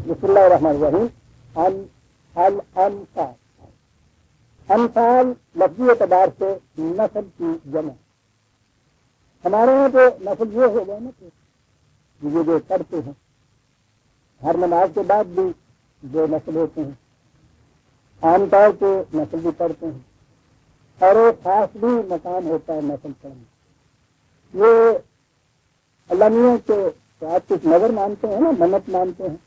بسم اللہ الرحمن الرحیم. الانفال، انفال لفظی اعتبار سے نسل کی جمع. ہمارے یہاں تو نسل یہ ہو گئے نا کہ یہ جو کرتے ہیں ہر نماز کے بعد بھی جو نسل ہوتے ہیں عام طور پہ نسل بھی پڑھتے ہیں اور ایک خاص بھی مقام ہوتا ہے نسل پڑھنے. یہ اللہ میاں کے آپ کچھ نظر مانتے ہیں نا، منت مانتے ہیں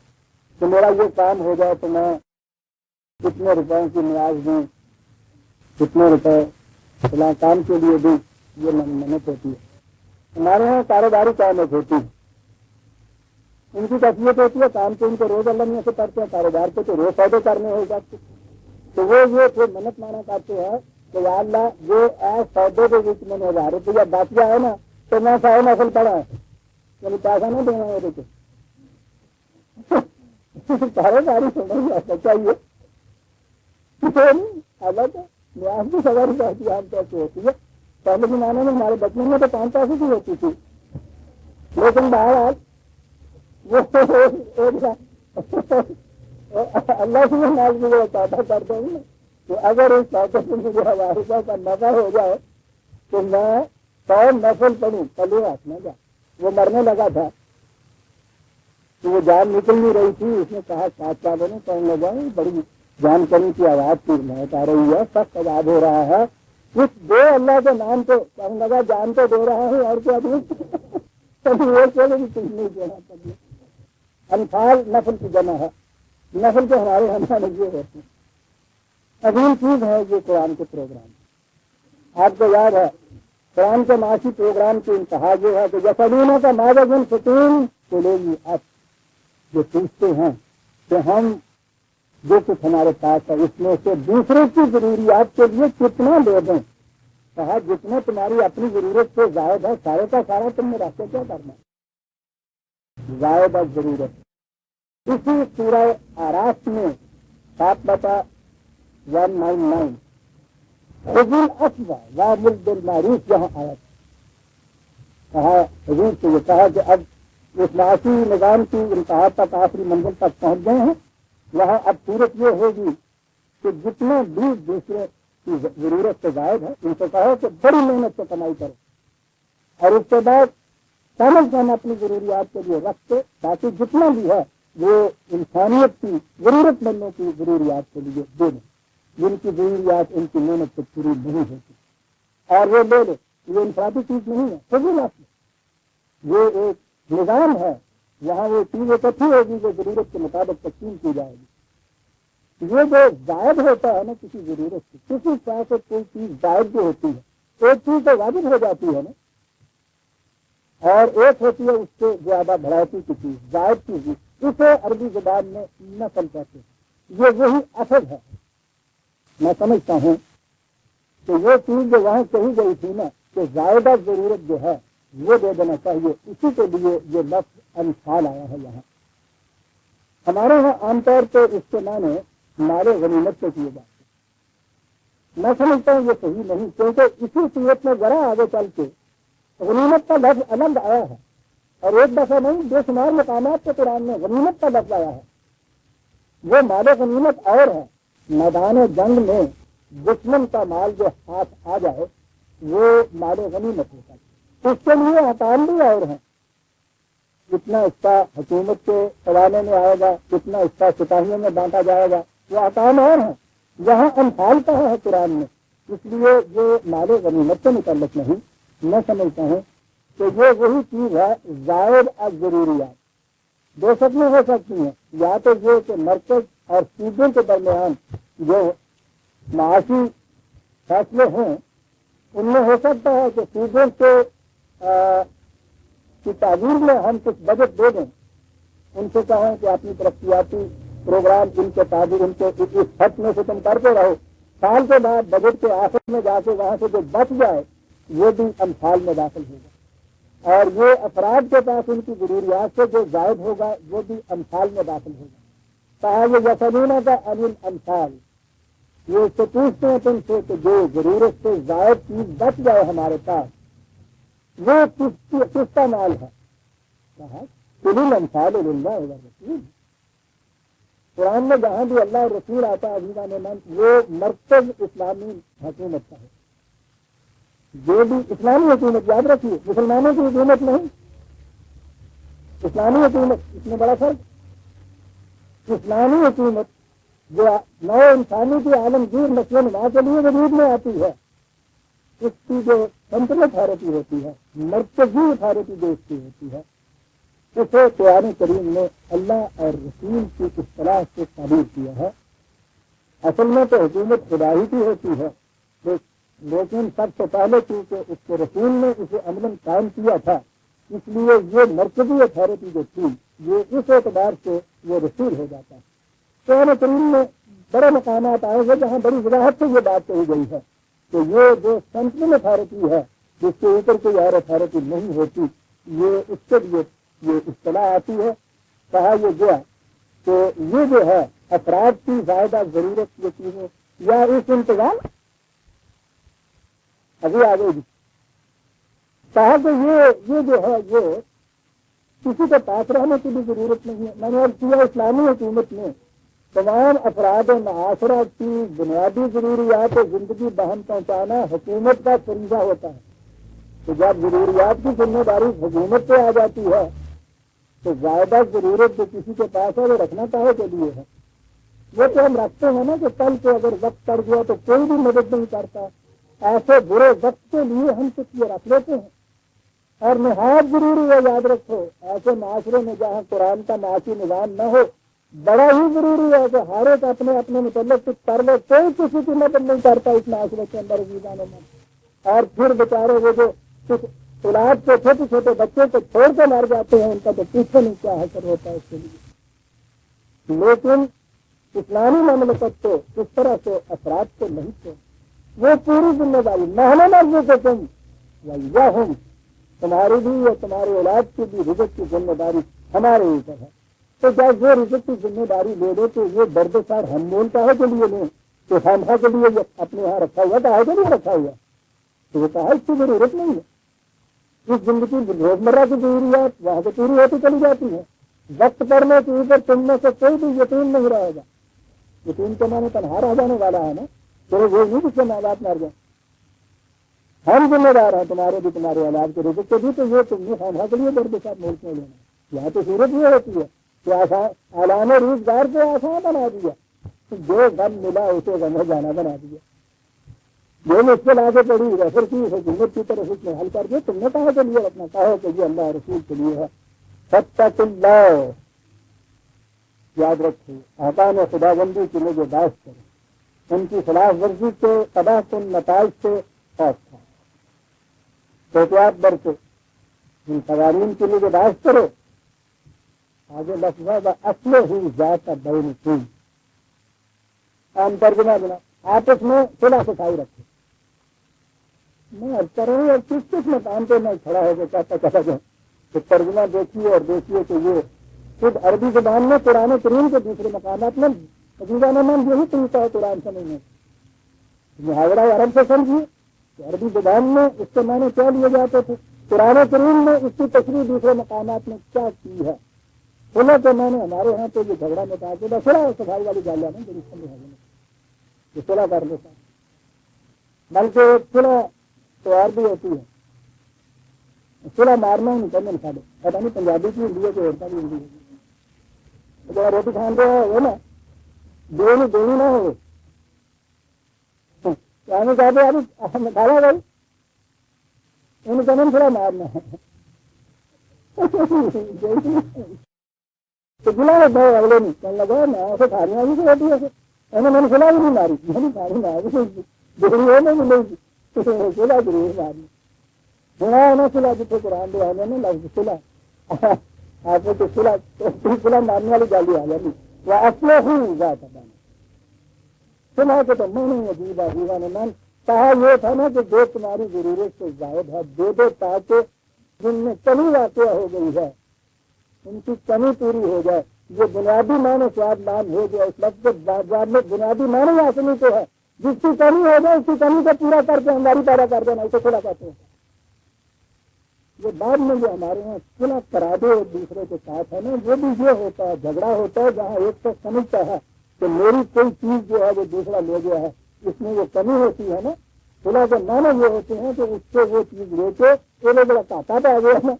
کہ میرا یہ کام ہو جائے تو میں کتنے روپئے کی نیاز دوں، کتنے روپے فلاں کام کے لیے بھی، یہ منت ہوتی ہے. ہمارے یہاں کاروباری کام ایک ہوتی ہے، ان کی کیفیت ہوتی ہے کام تو ان کو روز اللہ میاں سے کرتے ہیں، کاروبار کو تو روز سودے کرنے ہو جاتے. تو وہ یہ پھر منت مانا کرتے ہیں کہ یا اللہ جو سودے کے بیچ میں 1000 روپیہ باقیہ ہے نا تو میں 100 نسل پڑا ہے، یعنی پیسہ نہیں دینا میرے کو. کاروباری سمجھ آتا چاہیے الگ نیاز بھی سواری رہتی عام طور سے ہوتی ہے. پہلے زمانے میں ہمارے بچپن میں تو 5 پیسے کی ہوتی تھی، لیکن بہرحال وہ اللہ سے ناز بھی پیدا کر دیں گے کہ اگر اس پیسے سے مجھے 1000 روپئے کا نفع ہو جائے تو میں 100 نسل پڑھوں. پلے ہاتھ میں جا وہ مرنے لگا تھا کہ وہ جان نکل نہیں رہی تھی. اس نے کہا ساتھ والوں نے کہنے لگا بڑی جان کرنے کی آواز کی محنت آ رہی ہے، سخت عذاب ہو رہا ہے، کچھ دو اللہ کے نام پہ کہنے لگا جان تو دے رہا ہوں اور کیا دوں. کبھی وہ چلے بھی کچھ نہیں دینا. کبھی انفال نسل کی جمع ہے. نسل کے ہمارے ہمارے یہ ہوتے ہیں. عظیم چیز ہے یہ قرآن کے پروگرام. آپ کو یاد ہے قرآن کے معاشی پروگرام کی انتہا یہ ہے کہ جسدینوں کا ماجن فتون تو لوگ آپ جو پوچھتے ہیں کہ ہم جو کچھ ہمارے پاس ہے اس میں سے دوسروں کی ضروریات کے لیے کتنا دے دیں. کہا جتنے تمہاری اپنی ضرورت سے زائد ہے سارے کا سارا تم نے رکھ کے کیا کرنا زائد ہے ضرورت. اسی سورہ آراف میں 7/199 حضور افوا وامر بالمعروف جہاں آیا کہا حضور سے یہ کہا کہ اب اس معاشی نظام کی انتہا تک آخری منزل تک پہنچ گئے ہیں. وہاں اب صورت یہ ہوگی کہ جتنے بھی دوسرے کی ضرورت سے زائد ہے ان سے کہو کہ بڑی محنت سے کمائی کرو اور اس کے بعد کم کم اپنی ضروریات کے لیے رکھتے تاکہ جتنا بھی ہے وہ انسانیت کی ضرورت مندوں کی ضروریات کے لیے دے دیں جن کی ضروریات ان کی محنت سے پوری نہیں ہوتی اور وہ دے دے. یہ انفرادی چیز نہیں ہے، فضول یہ ایک نظام ہے. یہاں وہ چیز اکٹھی ہوگی جو ضرورت کے مطابق تقسیم کی جائے گی. یہ جو زائد ہوتا ہے نا کسی ضرورت سے کسی طرح سے کوئی چیز زائد جو ہوتی ہے ایک چیز تو واجب ہو جاتی ہے نا اور ایک ہوتی ہے اس سے زیادہ بڑھاتی کی چیز زائد چیز اسے عربی زبان میں نسل کہتے ہیں. یہ وہی اصل ہے. میں سمجھتا ہوں کہ یہ چیز جو وہاں کہی گئی تھی نا کہ زائدہ ضرورت جو ہے وہ دے دینا چاہیے اسی کے لیے یہ لفظ انفال آیا ہے. یہاں ہمارے یہاں عام طور پہ اس کے معنی مال غنیمت سے کیے جاتے ہیں. میں سمجھتا ہوں یہ صحیح نہیں کیونکہ اسی صورت میں ذرا آگے چل کے غنیمت کا لفظ الگ آیا ہے اور ایک دفعہ نہیں بے شمار مقامات کے قرآن میں غنیمت کا لفظ آیا ہے. وہ مال غنیمت اور ہے. میدان جنگ میں دشمن کا مال جو ہاتھ آ جائے وہ مال غنیمت ہوتا ہے. اس کے لیے احکام بھی اور ہیں. کتنا اس کا حکومت کے حوالے میں آئے گا کتنا اس کا سپاہیوں میں بانٹا جائے گا وہ احکام اور ہیں. یہاں انفال کہا ہے قرآن میں اس لیے یہ مال غنیمت سے متعلق نہیں. میں سمجھتا ہوں کہ یہ وہی چیز ہے زائد از ضروریات. دو شکلیں ہو سکتی ہیں یا تو یہ کہ مرکز اور صوبوں کے درمیان جو معاشی فیصلے ہیں ان میں ہو سکتا ہے کہ صوبوں کے کی تعبیر میں ہم کچھ بجٹ دے دیں ان سے کہیں کہ اپنی ترقیاتی پروگرام ان کے تعبیر ان کے اس خط میں سے تم کرتے رہو. سال کے بعد بجٹ کے آخر میں جا کے وہاں سے جو بچ جائے وہ بھی انفال میں داخل ہوگا اور یہ افراد کے پاس ان کی ضروریات سے جو زائد ہوگا وہ بھی انفال میں داخل ہوگا. کہا یہ یسلونہ کا انل انفال یہ اس سے پوچھتے ہیں تم سے کہ جو ضرورت سے زائد چیز بچ جائے ہمارے پاس وہ کس کا مال ہے. کہا کل انفال اللہ رسول قرآن میں جہاں بھی اللہ رسول آتا ہے عزیزان من وہ مرکز اسلامی حکومت کا ہے. جو بھی اسلامی حکومت یاد رکھیے مسلمانوں کی حکومت نہیں اسلامی حکومت اس میں بڑا فرق. اسلامی حکومت جو نو انسانی کی عالمگیر نسل و نما کے لیے وجود میں آتی ہے اس کی جو سنٹرل اتھارٹی ہوتی ہے مرکزی اتھارٹی جو اس کی ہوتی ہے اسے قرآن کریم نے اللہ اور رسول کی اصطلاح سے تعبیر کیا ہے. اصل میں تو حکومت خدا ہی کی ہوتی ہے لیکن سب سے پہلے چونکہ اس کے رسول نے اسے عملاً قائم کیا تھا اس لیے یہ مرکزی اتھارٹی جو تھی یہ اس اعتبار سے وہ رسول ہو جاتا ہے. قرآن کریم میں بڑے مقامات آئے ہیں جہاں بڑی وضاحت سے یہ بات کہی گئی ہے کہ یہ جو سینٹرل اتھارٹی ہے جس کے اوپر کوئی اور اتھارٹی نہیں ہوتی یہ اس کے لیے یہ اصطلاح آتی ہے. کہا یہ گیا کہ یہ جو ہے افراد کی زیادہ ضرورت یہ چیزیں یا اس انتظام ابھی آگے گی. کہا کہ یہ جو ہے یہ کسی کے پاس رہنے کی بھی ضرورت نہیں ہے. میں نے عرض کیا اسلامی حکومت میں تمام افراد و معاشرہ کی بنیادی ضروریات زندگی بہم پہنچانا حکومت کا فریضہ ہوتا ہے. تو جب ضروریات کی ذمہ داری حکومت پہ آ جاتی ہے تو زیادہ ضرورت جو کسی کے پاس ہے وہ رکھنا چاہے کے لیے ہے. وہ تو ہم رکھتے ہیں نا کہ کل کو اگر وقت پڑ گیا تو کوئی بھی مدد نہیں کرتا. ایسے برے وقت کے لیے ہم کچھ یہ رکھ لیتے ہیں. اور نہایت ضروری ہے یاد رکھو ایسے معاشرے میں جہاں قرآن کا معاشی نظام نہ ہو بڑا ہی ضروری ہے کہ ہر ایک اپنے اپنے متعلق کچھ کر لے. کوئی کسی کی مدد نہیں کرتا اس معاشرے کے اندر عزیزان میں. اور پھر بیچارے وہ جو کچھ اولاد کے چھوٹے چھوٹے بچوں کو چھوڑ کے مر جاتے ہیں ان کا تو پیچھے نہیں کیا حاصل ہوتا ہے اس کے لیے. لیکن اسلامی مملکت کو اس طرح سے افراد کو نہیں چھوڑ وہ پوری ذمہ داری محل مرضی کو تم یا ہوں تمہاری بھی یا تمہاری اولاد کی بھی رزق کی ذمہ داری ہمارے اوپر ہے. تو جب وہ رزق کی ذمہ داری لے لو تو یہ درد سار ہم مول کا ہے کے لیے لیں تو خامخواہ کے لیے اپنے یہاں رکھا ہوا تو ہے کے لیے رکھا ہوا تو وہ کہا اس کی ضرورت نہیں ہے. اس زندگی روزمرہ کی ضروریات وہاں سے پوری ہوتی چلی جاتی ہے. وقت پڑنے کے اوپر تم میں سے کوئی بھی یتیم نہیں رہے گا. یتیم کے معنی تنہا رہ جانے والا ہے نا تو وہ نہیں کس سے ماں باپ مر جائیں. ہم ذمہ دار ہیں تمہارے بھی تمہارے اولاد کے رزق کے بھی. تو یہ تم نے خامخواہ کے لیے درد ساتھ ملک میں لینا. یہاں تو صورت یہ ہوتی ہے کہ اعلان روزگار کو آسان بنا دیا. جو غم ملا اسے غم جانا بنا دیا. جو مشکل آگے پڑی ریفر کی حکومت کی طرف اس میں حل کر دیا. تم نے کہا کے لیے اپنا کہو کہ یہ اللہ رسول کے لیے ہے. فتق اللہ یاد رکھو احکام خدا بندی کی مجھے بحث کرو ان کی خلاف ورزی کے تباہ کن نتائج سے خوف تھا. احتیاط برتو ان قوانین کی مجھے بحث کرو. آگے لفظ اصل ہی ذات بین کی عام ترجمہ بنا آپس میں صلح صفائی رکھو. میں اب کروں اور کس مقام پہ میں کھڑا ہو کے کہتا جاؤں کہ ترجمہ دیکھیے اور دیکھیے کہ یہ خود عربی زبان میں قرآن کریم کے دوسرے مقامات میں عزیزان من یہی طریقہ ہے قرآن سمجھنے. محاورہ عرب سے سمجھیے کہ عربی زبان میں اس کے معنی کیا لیے جاتے تھے. قرآن کریم میں اس کی تشریح دوسرے مقامات میں کیا کی ہے. صلح کے معنی ہمارے یہاں تو یہ جھگڑا متعلق صلح صفائی والی گالیاں نہیں جو صلح کر لیتا بلکہ صلح تو اور بھی ہوتی ہے. صلح مارنا ہی نہیں کرنا ساڑھے پتا نہیں پنجابی کی ہندی ہے کہ عورتیں بھی ہندی ہے. جب روٹی کھان رہے ہو نا دونوں نہ ہو کہتے ابھی کھانا بھائی ان کا نام تھوڑا مارنا ہے تو گلا اگلے نہیں کہنے لگا میں اسے کھانے والی تو روٹی ہے انہوں نے سلا بھی نہیں ماری میں نہیں کھانی ماری ڈگری ہو نہیں ملے گی سلا ضرور ماری ہونا سلا جتنے قرآن دے آنے نے لفظ سلا آپ کو سلا مارنے والی گالی آ جاتی وہ اصل ہی ذات بنا سنا کہ تو میں نہیں عجیب عجیبہ نے من کہا یہ تھا نا کہ جو تمہاری ضرورت سے زائد ہے دے دو تاکہ جن میں کمی واقع ہو گئی ہے ان کی کمی پوری ہو جائے. یہ بنیادی معنی سواد نام ہو گیا اس لفظ کے میں بنیادی معنی آسمی کو ہے جس کی کمی ہو جائے اس کی کمی کو پورا کر کے ہماری پیدا کر دینا اسے کھلا کہتے ہیں. یہ بعد میں جو ہمارے یہاں صلح کرا دے ایک دوسرے کے ساتھ ہے نا، وہ بھی یہ ہوتا ہے، جھگڑا ہوتا ہے جہاں ایک تو سمجھتا ہے کہ میری کوئی چیز جو ہے وہ دوسرا لے گیا ہے، اس میں وہ کمی ہوتی ہے نا، صلح کے معنی یہ ہوتے ہیں کہ اس سے وہ چیز لے کے وہ بڑا کاٹا پہ آ گیا ہے،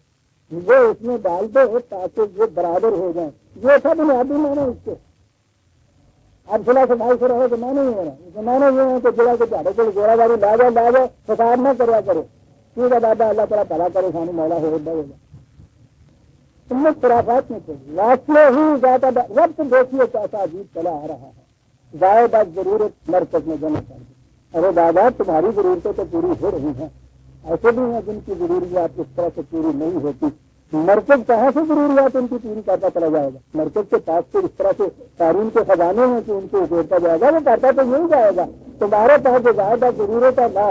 وہ اس میں ڈال دے تاکہ وہ برابر ہو جائیں، یہ تھا بنیادی معنی اس کے۔ اب صلح سے بھائی سے رہے تو معنی نہیں ہو رہا، اس معنی یہ ہے کہ جگہ کے چاہے کوئی گوڑا گاڑی لا جائے فساد نہ کرا کرے، ٹھیک ہے دادا اللہ تعالیٰ بھلا کرے سانی مولا ہوگا تم نے خرافات میں چلی واقع ہی زیادہ وقت دیکھیے کیسا عجیب چلا آ رہا ہے، زائد از ضرورت مرکز میں جمع کر دیں۔ ارے دادا تمہاری ضرورتیں تو پوری ہو رہی ہیں، ایسے بھی ہیں جن کی ضروریات اس طرح سے پوری نہیں ہوتی، مرکز کہاں سے ضروریات ان کی پوری کرتا چلا جائے گا؟ مرکز کے پاس سے اس طرح سے تعلیم کے خزانے ہیں کہ ان کو اپیرتا جائے گا، وہ کرتا تو نہیں جائے گا۔ تمہارے پاس جو زیادہ ضرورت ہے نہ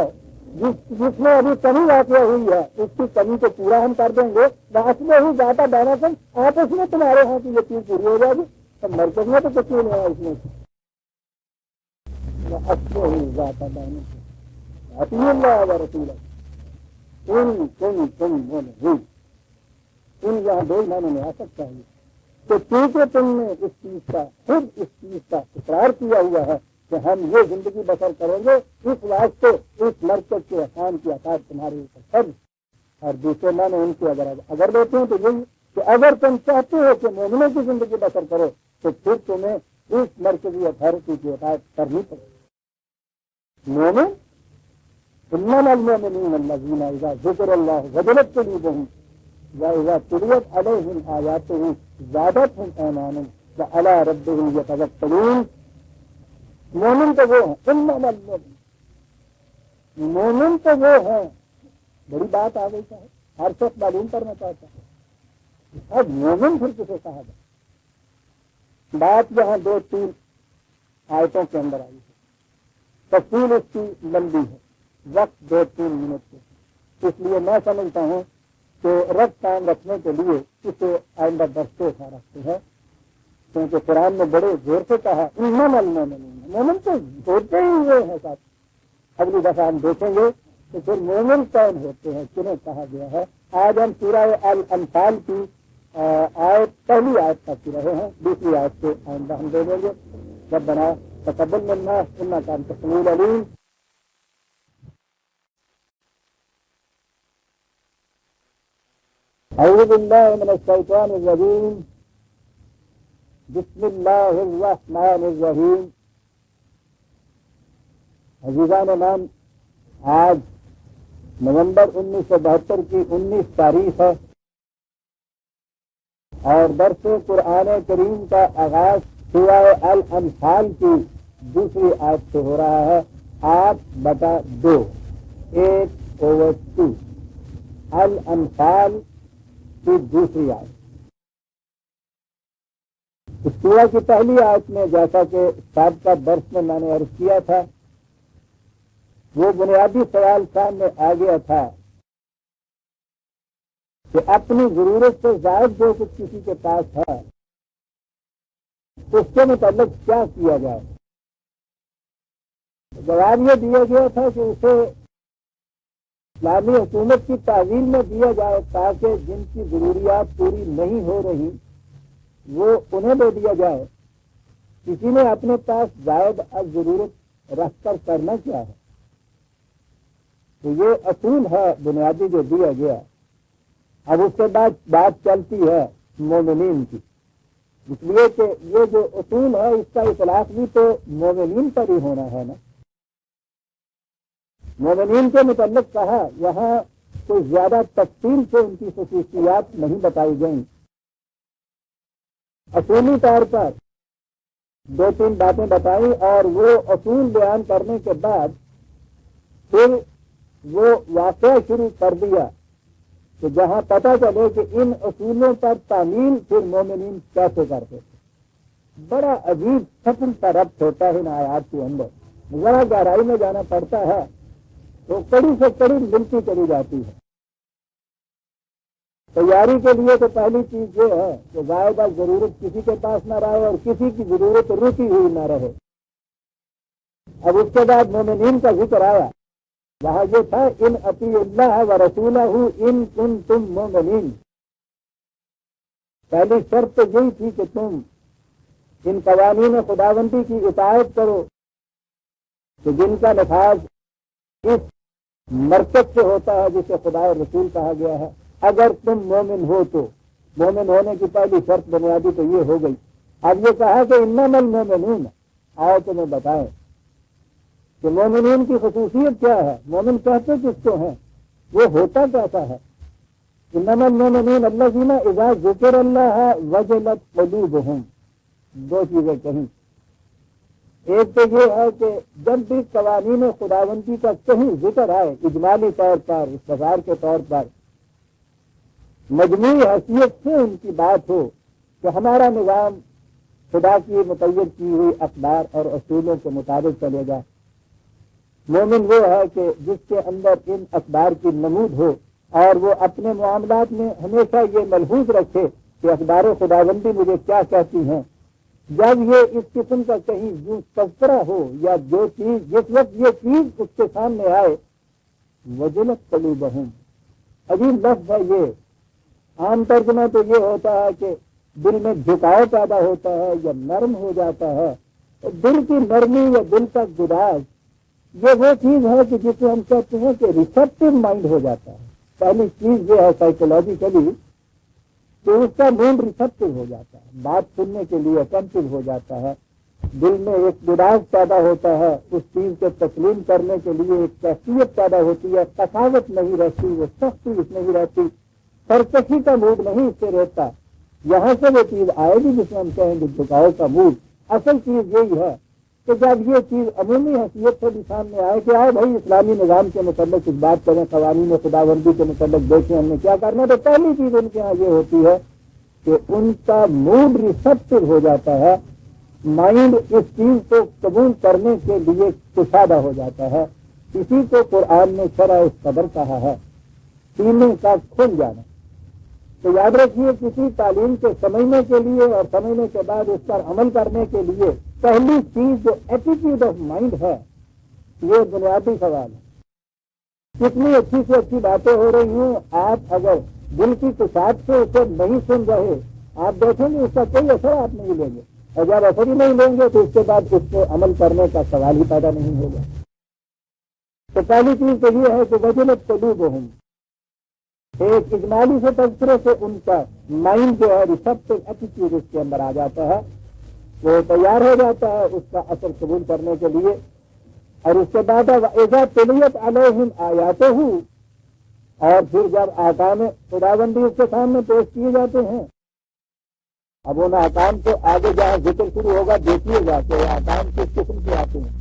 جس میں ابھی کمی واقع ہوئی ہے اس کی کمی کو پورا ہم کر دیں گے، میں ہی زیادہ دینا کم آپس میں تمہارے ہاں کی یہ چیز پوری ہو جائے گی، تو مرکز میں تو کچھ نہیں ہے اس میں ہی زیادہ دینا اللہ رسول ان یہاں دو معنی میں آ سکتا ہے کہ کیونکہ تم نے اس چیز کا خود اس چیز کا اقرار کیا ہوا ہے کہ ہم یہ زندگی بسر کریں گے، اس واسطے اس مرکز کے احسان کی عطا تمہارے اوپر فرض۔ اور دوسرے معنی ان کے اگر لیتے ہیں تو یہی کہ اگر تم چاہتے ہو کہ مومنوں کی زندگی بسر کرو تو پھر تمہیں اس مرکزی اتھارٹی کی اطاعت کرنی پڑے گی۔ مومن انما المؤمنون الذین اذا ذکر اللہ وجلت قلوبهم وَإِذَا تُلِيَتْ عَلَيْهِمْ آيَاتُهُ زَادَتْهُمْ إِيمَانًا وَعَلَىٰ رَبِّهِمْ يَتَوَكَّلُونَ۔ مومن تو وہ ہیں، انما المؤمن، مومن تو وہ ہیں، بڑی بات آ گئی ہے، ہر شخص معلوم کرنا چاہتا ہے اب مومن پھر کسے کہا جائے؟ بات یہاں دو تین آیتوں کے اندر آئی ہے، تفصیل اس کی لمبی ہے، وقت 2-3 منٹ کے، اس لیے میں سمجھتا ہوں کہ رب قائم رکھنے کے لیے اسے آئندہ برسوں کا رکھتے ہیں، کیونکہ قرآن نے بڑے زور سے کہا انما المؤمنون، مومن تو ہوتے ہی ہوئے ہیں ساتھ۔ اگلی دفعہ ہم دیکھیں گے کہ پھر مومن کون ہوتے ہیں، کنہیں کہا گیا ہے۔ آج ہم سورہ الانفال کی پہلی آیت تک رہے ہیں، دوسری آیت سے آئندہ ہم دے دیں گے۔ ربنا تقبل منا انک انت السمیع العلیم۔ اعوذ باللہ من الشیطان الرجیم، بسم اللہ الرحمن الرحیم۔ عزیزان نام، آج نومبر 1972 کی 19 تاریخ ہے اور درس قرآن کریم کا آغاز سورہ الانفال کی دوسری آیت سے ہو رہا ہے، 8/2، 8/2 الانفال کی دوسری آیت۔ اس سورہ کی پہلی آیت میں جیسا کہ سابقہ درس میں نے عرض کیا تھا، وہ بنیادی سوال سامنے آ گیا تھا کہ اپنی ضرورت سے زائد جو کچھ کسی کے پاس ہے اس کے متعلق کیا کیا جائے۔ جواب یہ دیا گیا تھا کہ اسے اسلامی حکومت کی تعویل میں دیا جائے تاکہ جن کی ضروریات پوری نہیں ہو رہی وہ انہیں دے دیا جائے۔ کسی نے اپنے پاس زائد از ضرورت رکھ کر کرنا کیا ہے؟ تو یہ اصول ہے بنیادی جو دیا گیا۔ اب اس کے بعد بات چلتی ہے مومنین کی، اس لیے کہ یہ جو اصول ہے اس کا اطلاق بھی تو مومنین پر ہی ہونا ہے نا۔ مومنین کے متعلق کہا، یہاں کوئی زیادہ تفصیل سے ان کی خصوصیات نہیں بتائی گئیں، اصولی طور پر 2-3 باتیں بتائیں اور وہ اصول بیان کرنے کے بعد پھر وہ واقعہ شروع کر دیا کہ جہاں پتہ چلے کہ ان اصولوں پر تعمیل پھر مومنین کیسے کرتے تھے۔ بڑا عجیب فصل کا ربط ہوتا ہے ان آیات کے اندر، ذرا گہرائی میں جانا پڑتا ہے تو کڑی سے کڑی ملتی چلی جاتی ہے۔ تیاری کے لیے تو پہلی چیز یہ ہے کہ زائدہ ضرورت کسی کے پاس نہ رہے اور کسی کی ضرورت رکی ہوئی نہ رہے۔ اب اس کے بعد مومنین کا ذکر آیا وہاں یہ تھا ان اطیعوا اللہ و رسولہ ان کنتم مؤمنین. پہلی شرط تو یہی تھی کہ تم ان قوانین خداوندی کی اطاعت کرو کہ جن کا نفاذ اس مرکز سے ہوتا ہے جسے خدا اور رسول کہا گیا ہے. اگر تم مومن ہو تو مومن ہونے کی پہلی شرط بنیادی تو یہ ہو گئی. اب یہ کہا کہ انما المؤمنون، آؤ تمہیں بتائیں کہ مومنین کی خصوصیت کیا ہے، مومن کہتے کس کو ہیں، وہ ہوتا کیسا ہے. انما المؤمنون الذین اذا ذکر اللہ وجلت قلوبہم. دو چیزیں کہیں. ایک تو یہ ہے کہ جب بھی قوانین خداوندی کا کہیں ذکر آئے اجمالی طور پر، استظہار کے طور پر، مجموعی حیثیت سے ان کی بات ہو کہ ہمارا نظام خدا کی متعین کی ہوئی اقدار اور اصولوں کے مطابق چلے گا. مومن وہ ہے کہ جس کے اندر ان اقدار کی نمود ہو اور وہ اپنے معاملات میں ہمیشہ یہ ملحوظ رکھے کہ اقدار خداوندی مجھے کیا کہتی ہیں. جب یہ اس قسم کا کہیں یوں تذکرہ ہو یا جو چیز جس وقت یہ چیز اس کے سامنے آئے، وجلت قلوبہم، عجیب لفظ ہے یہ. عام ترجمہ تو یہ ہوتا ہے کہ دل میں جھکاؤ پیدا ہوتا ہے یا نرم ہو جاتا ہے. دل کی نرمی یا دل کا گداز یہ وہ چیز ہے کہ جسے ہم کہتے ہیں کہ ریسپٹیو مائنڈ ہو جاتا ہے. پہلی چیز یہ ہے سائیکولوجیکلی کہ اس کا مائنڈ ریسپٹیو ہو جاتا ہے، بات سننے کے لیے اٹینٹو ہو جاتا ہے. دل میں ایک گداز پیدا ہوتا ہے، اس چیز کو تسلیم کرنے کے لیے ایک کیفیت پیدا ہوتی ہے. تفاوت نہیں رہتی، وہ سختی اس نہیں رہتی، سرکشی کا موڈ نہیں اس سے رہتا. یہاں سے وہ چیز آئے گی جس میں ہم کہیں گے جھکاؤ کا موڈ. اصل چیز یہی ہے کہ جب یہ چیز عمومی حیثیت سے بھی سامنے آئے کہ آؤ بھائی اسلامی نظام کے متعلق کچھ بات کریں، قوانین خداوندی کے متعلق دیکھیں ہم نے کیا کرنا، تو پہلی چیز ان کے یہاں یہ ہوتی ہے کہ ان کا موڈ ریسپٹیو ہو جاتا ہے، مائنڈ اس چیز کو قبول کرنے کے لیے کشادہ ہو جاتا ہے. اسی کو قرآن نے شرع صدر کہا ہے، سینے کا کھل جانا. تو یاد رکھیے کسی تعلیم کے سمجھنے کے لیے اور سمجھنے کے بعد اس پر عمل کرنے کے لیے پہلی چیز جو ایٹیٹیوڈ آف مائنڈ ہے یہ بنیادی سوال ہے. کتنی اچھی سے اچھی باتیں ہو رہی ہوں، آپ اگر دل کی کشاد سے اسے نہیں سن رہے، آپ دیکھیں گے اس کا کوئی اثر آپ نہیں لیں گے، اور جب اثر ہی نہیں لیں گے تو اس کے بعد اس پہ عمل کرنے کا سوال ہی پیدا نہیں ہوگا. تو پہلی چیز تو یہ ہے کہ وجلت قلوبہم، ایک اجمالی سے تذکرے سے ان کا مائنڈ جو ہے ریسپٹیو ایٹیٹیوڈ اس کے اندر آ جاتا ہے، وہ تیار ہو جاتا ہے اس کا اثر قبول کرنے کے لیے. اور اس کے بعد اذا تلیت علیہم آیاتہ، اور پھر جب احکام خداوندی اس کے سامنے پیش کیے جاتے ہیں، اب ان احکام کو آگے جہاں ذکر شروع ہوگا دیکھیے گا کہ احکام کس قسم کے آتے ہیں.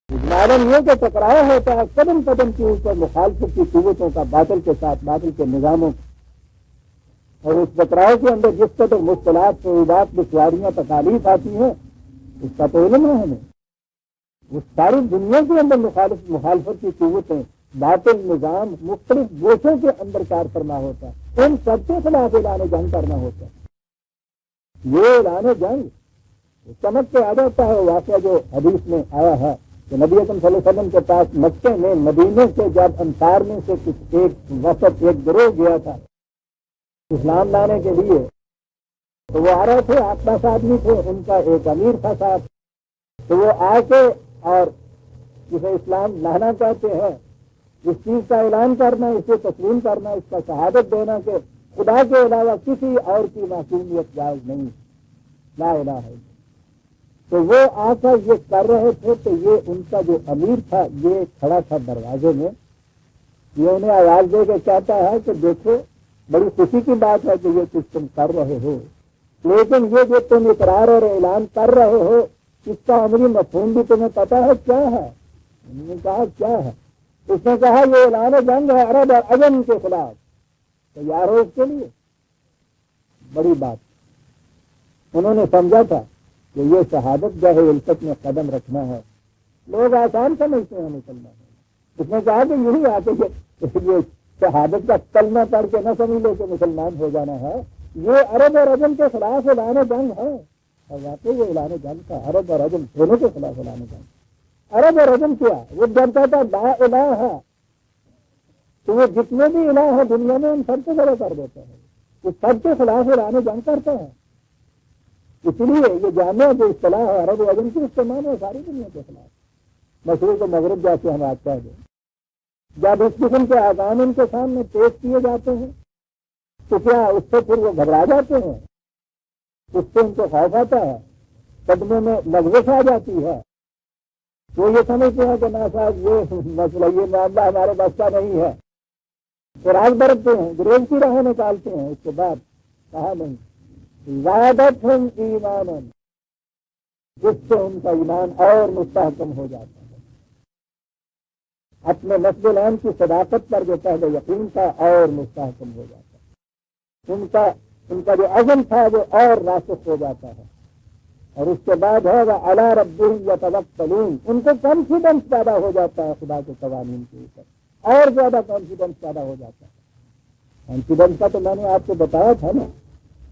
معلوم یہ کہ ٹکراؤ ہوتا ہے قدم قدم کی اوپر مخالفت کی قوتوں کا باطل کے ساتھ، باطل کے نظاموں، اور اس ٹکراؤ کے اندر جس قدر مشکلات صعوبات دشواریاں تکالیف آتی ہیں اس کا تو علم ہے ہمیں. اس ساری دنیا کے اندر مخالفت کی قوتیں، باطل نظام مختلف گوشوں کے اندر کار فرما ہوتا ہے، ان سب کے خلاف اعلان جنگ کرنا ہوتا ہے. یہ اعلان جنگ چمک کے آ جاتا ہے. واقعہ جو حدیث میں آیا ہے کہ نبی اکرم صلی اللہ علیہ وسلم کے پاس مکے میں مدینے سے جب انصار میں سے کچھ ایک وسط ایک گروہ گیا تھا اسلام لانے کے لیے، تو وہ آ رہے تھے، 8-10 آدمی تھے، ان کا ایک امیر تھا صاحب. تو وہ آ کے اور جسے اسلام لانا چاہتے ہیں اس چیز کا اعلان کرنا، اسے تسلیم کرنا، اس کا شہادت دینا کہ خدا کے علاوہ کسی اور کی معصومیت جائز نہیں، لا الہ الا اللہ. تو وہ آ کر یہ کر رہے تھے تو یہ ان کا جو امیر تھا یہ کھڑا تھا دروازے میں، یہ انہیں آواز دے کے کہتا ہے کہ دیکھو بڑی خوشی کی بات ہے کہ یہ کچھ تم کر رہے ہو، لیکن یہ جو تم اقرار اور اعلان کر رہے ہو اس کا عملی مفہوم بھی تمہیں پتا ہے کیا ہے؟ انہوں نے کہا کیا ہے؟ اس نے کہا یہ اعلان جنگ ہے عرب اور عجم کے خلاف، تیار ہو اس کے لیے؟ بڑی بات. انہوں نے سمجھا تھا کہ یہ شہادت گاہ الفت میں قدم رکھنا ہے. لوگ آسان سمجھتے ہیں مسلمان. اس نے کہا کہ یہی آتے کہ یہ شہادت کا کلمہ پڑھ کے نہ سمجھ لو کہ مسلمان ہو جانا ہے، یہ عرب اور عجم کے خلاف اعلان جنگ ہے. اور واقعی وہ اعلان جنگ تھا، عرب اور عجم دونوں کے خلاف اعلان جنگ. عرب اور عجم کیا؟ وہ جانتا تھا لا الہ تو وہ جتنے بھی الہ ہیں دنیا میں ان سب کو ذرا کر دیتا ہے، وہ سب کے خلاف اعلان جنگ کرتا ہے. اس لیے یہ جامع جو اصطلاح ہے عرب و عجم کی استعمال ہے ساری دنیا کے خلاف، مشرق و مغرب جیسے ہم آج کہہ دیں. جب اس قسم کے اذان ان کے سامنے پیش کیے جاتے ہیں تو کیا اس سے پھر وہ گھبرا جاتے ہیں؟ اس سے ان کو خوف آتا ہے، قدموں میں لغزش آ جاتی ہے. وہ یہ سمجھتے ہیں کہ نا صاحب یہ مسئلہ یہ معاملہ ہمارے بس کا نہیں ہے، فراغ برتتے ہیں، گریز کی راہ نکالتے ہیں. اس کے بعد کہا نہیں زیادت ہم ایمان، جس سے ان کا ایمان اور مستحکم ہو جاتا ہے. اپنے نسب العین کی صداقت پر جو پہلے یقین تھا اور مستحکم ہو جاتا ہے. ان کا جو عزم تھا وہ اور راسخ ہو جاتا ہے. اور اس کے بعد ہوگا علی ربہم یتوکلون، ان کو کانفیڈنس پیدا ہو جاتا ہے خدا کے قوانین کے اوپر، اور زیادہ کانفیڈنس پیدا ہو جاتا ہے. کانفیڈنس کا تو میں نے آپ کو بتایا تھا نا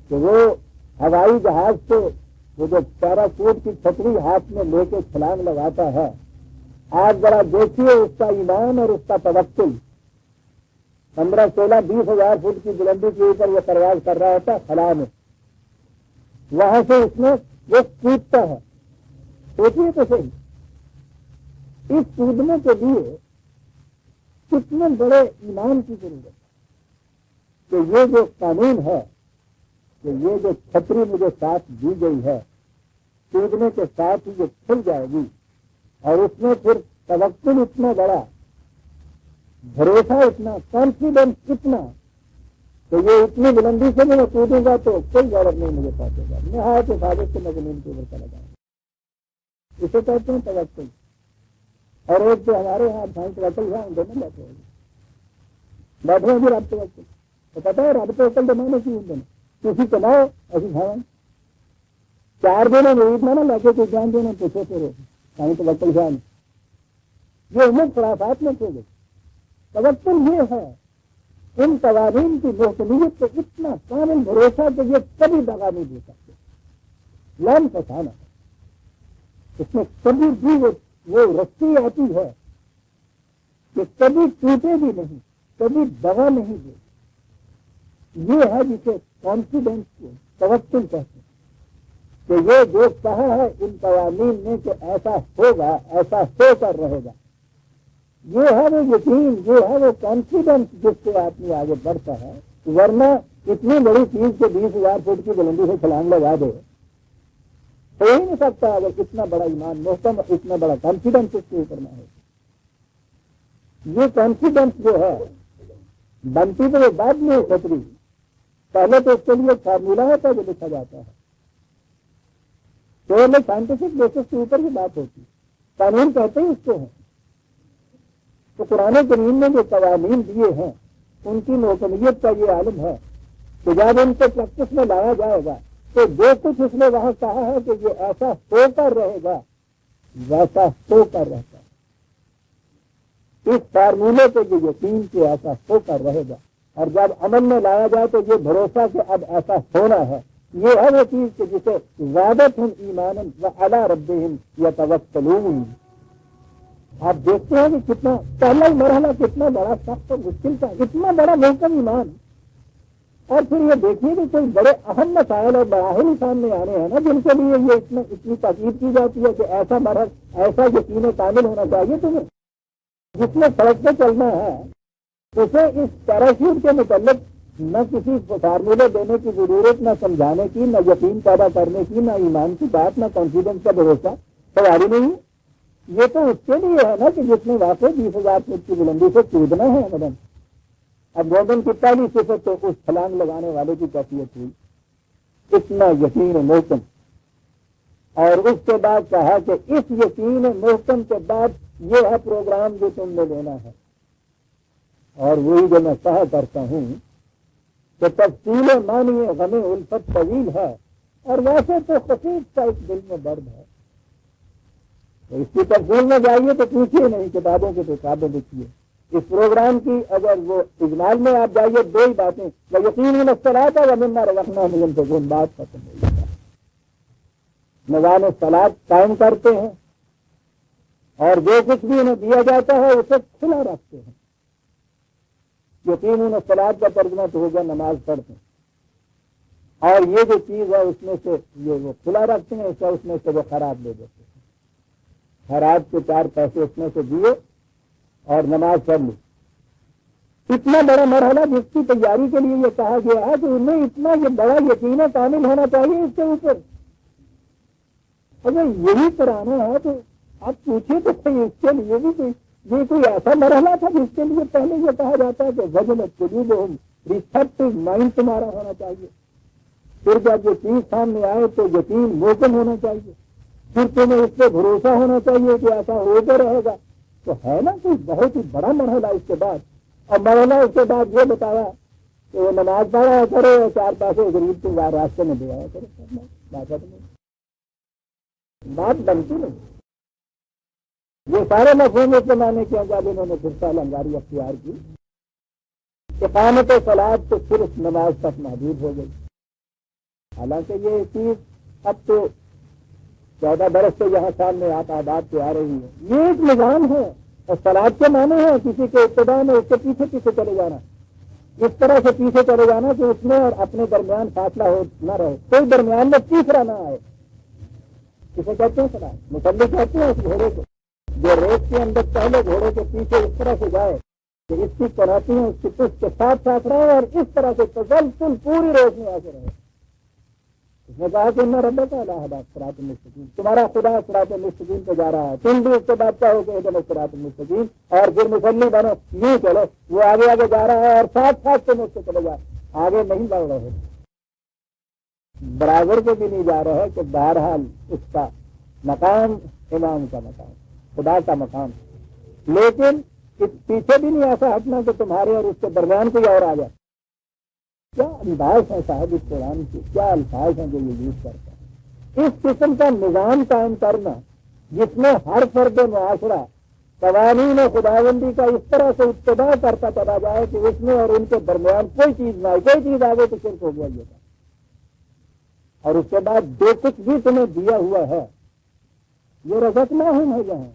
کہ وہ ہوائی جہاز سے وہ جو پیراشوٹ کی چھتری ہاتھ میں لے کے چھلانگ لگاتا ہے، آپ ذرا دیکھیے اس کا ایمان اور اس کا توکل. 15, 16, 20 ہزار فٹ کی بلندی کے اوپر وہ پرواز کر رہا ہوتا ہے خلا میں، وہاں سے اس میں وہ کودتا ہے. سوچیے تو صحیح، اس کودنے کے لیے کتنے بڑے ایمان کی ضرورت ہے کہ یہ جو قانون ہے کہ یہ جو چھتری مجھے ساتھ دی گئی ہے کودنے کے ساتھ ہی یہ کھل جائے گی، اور اس میں پھر توکل اتنا بڑا، بھروسہ اتنا، کانفیڈنس اتنا کہ یہ اتنی بلندی سے میں کودوں گا تو کوئی غلط نہیں مجھے پہنچے گا، نہایت حفاظت سے میں زمین کے اوپر چلا جاؤں گا. اسے کہتے ہیں توکل. اور ایک جو ہمارے یہاں بھائی توکل ہے ان دونوں بیٹھے ہیں بھی رب توکل. تو پتا ہے رب توکل دمانے کی ان دونوں کسی کو لاؤ ایسی بھائی 4 دنوں میں عید نہ لے کے کوئی جان دینا پوچھے پھر کہیں توکل جان یہ امت خرافات میں کھو گئی. توکل یہ ہے ان قوانین کی محکمیت پہ اتنا کامل بھروسہ کہ یہ کبھی دغا نہیں دے سکتے. لام پہچانا اس میں کبھی بھی وہ رسی آتی ہے کہ کبھی ٹوٹے بھی نہیں، کبھی دغا نہیں دے. یہ ہے جسے کانفیڈنس کو توکل کہتے ہیں کہ یہ جو کہا ہے ان قوانین نے کہ ایسا ہوگا، ایسا ہو کر رہے گا. یہ ہے وہ یقین، یہ ہے وہ کانفیڈنس جس سے آدمی آگے بڑھتا ہے. ورنہ اتنی بڑی چیز کے 20,000 فٹ کی بلندی سے چھلانگ لگا دے ہو ہی نہیں سکتا اگر اتنا بڑا ایمان محکم، اتنا بڑا کانفیڈنس اس کے اوپر نہ ہو. یہ کانفیڈنس جو ہے بنتی تو وہ بعد میں چھتری، پہلے تو اس کے لیے فارمولہ ہوتا ہے جو لکھا جاتا ہے، تو میں سائنٹیفک بیسس کے اوپر بھی بات ہوتی ہے. قانون کہتے ہیں اس کو ہیں. تو قرآن کریم نے جو قوانین دیے ہیں ان کی محکمیت کا یہ عالم ہے کہ جب ان کو پریکٹس میں لایا جائے گا تو جو کچھ اس نے وہاں کہا ہے کہ یہ ایسا ہو کر رہے گا ویسا ہو کر رہتا ہے. اس فارمولے کو جو یقین کے ایسا ہو کر رہے گا، اور جب عمل میں لایا جائے تو یہ بھروسہ کہ اب ایسا ہونا ہے. یہ ہے وہ چیز کہ جسے زیادت ہم ایمان و علی ربہم یتوکلون. آپ دیکھتے ہیں کہ کتنا پہلا مرحلہ کتنا بڑا سخت اور مشکل تھا، اتنا بڑا محکم ایمان. اور پھر یہ دیکھیے کہ کوئی بڑے اہم مسائل اور مراحل سامنے آنے ہیں نا جن کے لیے یہ اتنی تاکید کی جاتی ہے کہ ایسا مرحلہ، ایسا یقین کامل ہونا چاہیے تمہیں. جس میں سڑک پہ چلنا ہے اسے اس پیراشوٹ کے متعلق نہ کسی فارمولے دینے کی ضرورت، نہ سمجھانے کی، نہ یقین پیدا کرنے کی، نہ ایمان کی بات، نہ کانفیڈنس کا بھروسہ سواری نہیں. یہ تو اس کے لیے ہے نا کہ جس نے واقعی 20,000 فٹ کی بلندی سے کودنا ہے مدن. اب مومن کی پہلی صفت تو اس چھلانگ لگانے والے کی کیفیت ہوئی اتنا یقین محکم. اور اس کے بعد کہا کہ اس یقین محکم کے بعد یہ ہے پروگرام جو تم نے لینا ہے. اور وہی جو میں کہا کرتا ہوں کہ تفصیل معنی غم الفت طویل ہے، اور ویسے تو خفیف کا ایک دل میں درد ہے. تو اس کی تفصیل میں جائیے تو پوچھیے نہیں، کتابوں کے کتابیں لکھیے. اس پروگرام کی اگر وہ اجمال میں آپ جائیے 2 ہی باتیں، وہ یقین نصرات ہے وہ مما رزقناہم ينفقون، بات ختم ہو جاتا ہے. نظام صلاۃ قائم کرتے ہیں اور جو کچھ بھی انہیں دیا جاتا ہے اسے کھلا رکھتے ہیں. یقیناً الصلاۃ کا ترجمہ تو ہوگا نماز پڑھتے ہیں، اور یہ جو چیز ہے اس میں سے یہ وہ کھلا رکھتے ہیں، اس میں سے وہ خراب لے دیتے ہیں، خراب کے 4 پیسے اس میں سے دیے اور نماز پڑھ لی۔ اتنا بڑا مرحلہ جس کی تیاری کے لیے یہ کہا گیا ہے کہ انہیں اتنا یہ بڑا یقین کامل ہونا چاہیے اس کے اوپر۔ اگر یہی کرانا ہے تو آپ پوچھیں تو صحیح، اس کے لیے بھی یہ کوئی ایسا مرحلہ تھا جس کے لیے پہلے یہ کہا جاتا ہے کہ وجلت قلوبہم، ریسپٹو مائنڈ تمہارا ہونا چاہیے، پھر جب یہ چیز سامنے آئے تو یقین موقن ہونا چاہیے، پھر تمہیں اس پہ بھروسہ ہونا چاہیے کہ ایسا ہوتا رہے گا۔ تو ہے نا کوئی بہت ہی بڑا مرحلہ اس کے بعد، اور مرحلہ اس کے بعد یہ بتایا کہ وہ نماز پڑھا کرو اور 4 پیسے غریب کو راستے میں دے آیا کرو، بات بنتی نہیں۔ یہ سارے مفہوم اس زمانے کے جب انہوں نے پھر سال انگاری اختیار کی، اقامت صلاۃ تو صرف نماز تک محدود ہو گئی۔ حالانکہ یہ چیز اب تو 14 برس سے یہاں سامنے آباد پہ آ رہی ہے، یہ ایک نظام ہے، اور صلاۃ کے معنی ہے کسی کے ابتدا میں اس کے پیچھے پیچھے چلے جانا، اس طرح سے پیچھے چلے جانا کہ اس میں اور اپنے درمیان فاصلہ ہو نہ رہے، کوئی درمیان میں تیسرا نہ آئے۔ کسے کہتے ہیں صلاۃ؟ مصلی کہتے ہیں اس گھوڑے کو جو ریت کے اندر پہلے گھوڑے کے پیچھے اس طرح سے جائے کہ اس کی چڑھاتی ہیں، اس کی پشت کے ساتھ ساتھ رہے اور اس طرح سے تسلسل پوری روشنی آتے رہے۔ اس نے کہا کہ انہیں رب کا الہ صراط المستقیم، تمہارا خدا صراط المستقیم پہ جا رہا ہے، تم بھی اس سے بات چاہو کہ ادھر صراط المستقیم، اور پھر مصلی بنو، یوں چلو، وہ آگے آگے جا رہا ہے اور ساتھ ساتھ تم اس سے چلے جا، آگے نہیں بڑھ رہے، برابر کو بھی نہیں جا رہے، کہ بہرحال اس کا مقام امام کا مقام، خدا کا مقام، لیکن اس پیچھے بھی نہیں ایسا ہٹنا کہ تمہارے اور اس کے درمیان کوئی اور آ جائے۔ کیا انداز ہے صاحب اس قرآن کے، کیا الفاظ ہیں جو یہ یوز کرتا ہے۔ اس قسم کا نظام قائم کرنا جس میں ہر فرد معاشرہ قوانین خداوندی کا اس طرح سے اتباع کرتا چلا جائے کہ اس میں اور ان کے درمیان کوئی چیز نہ آئے، کوئی چیز آگے تو شرک ہو گیا یہ تھا۔ اور اس کے بعد جو کچھ بھی تمہیں دیا ہوا ہے یہ رزق نہ ہے، جہاں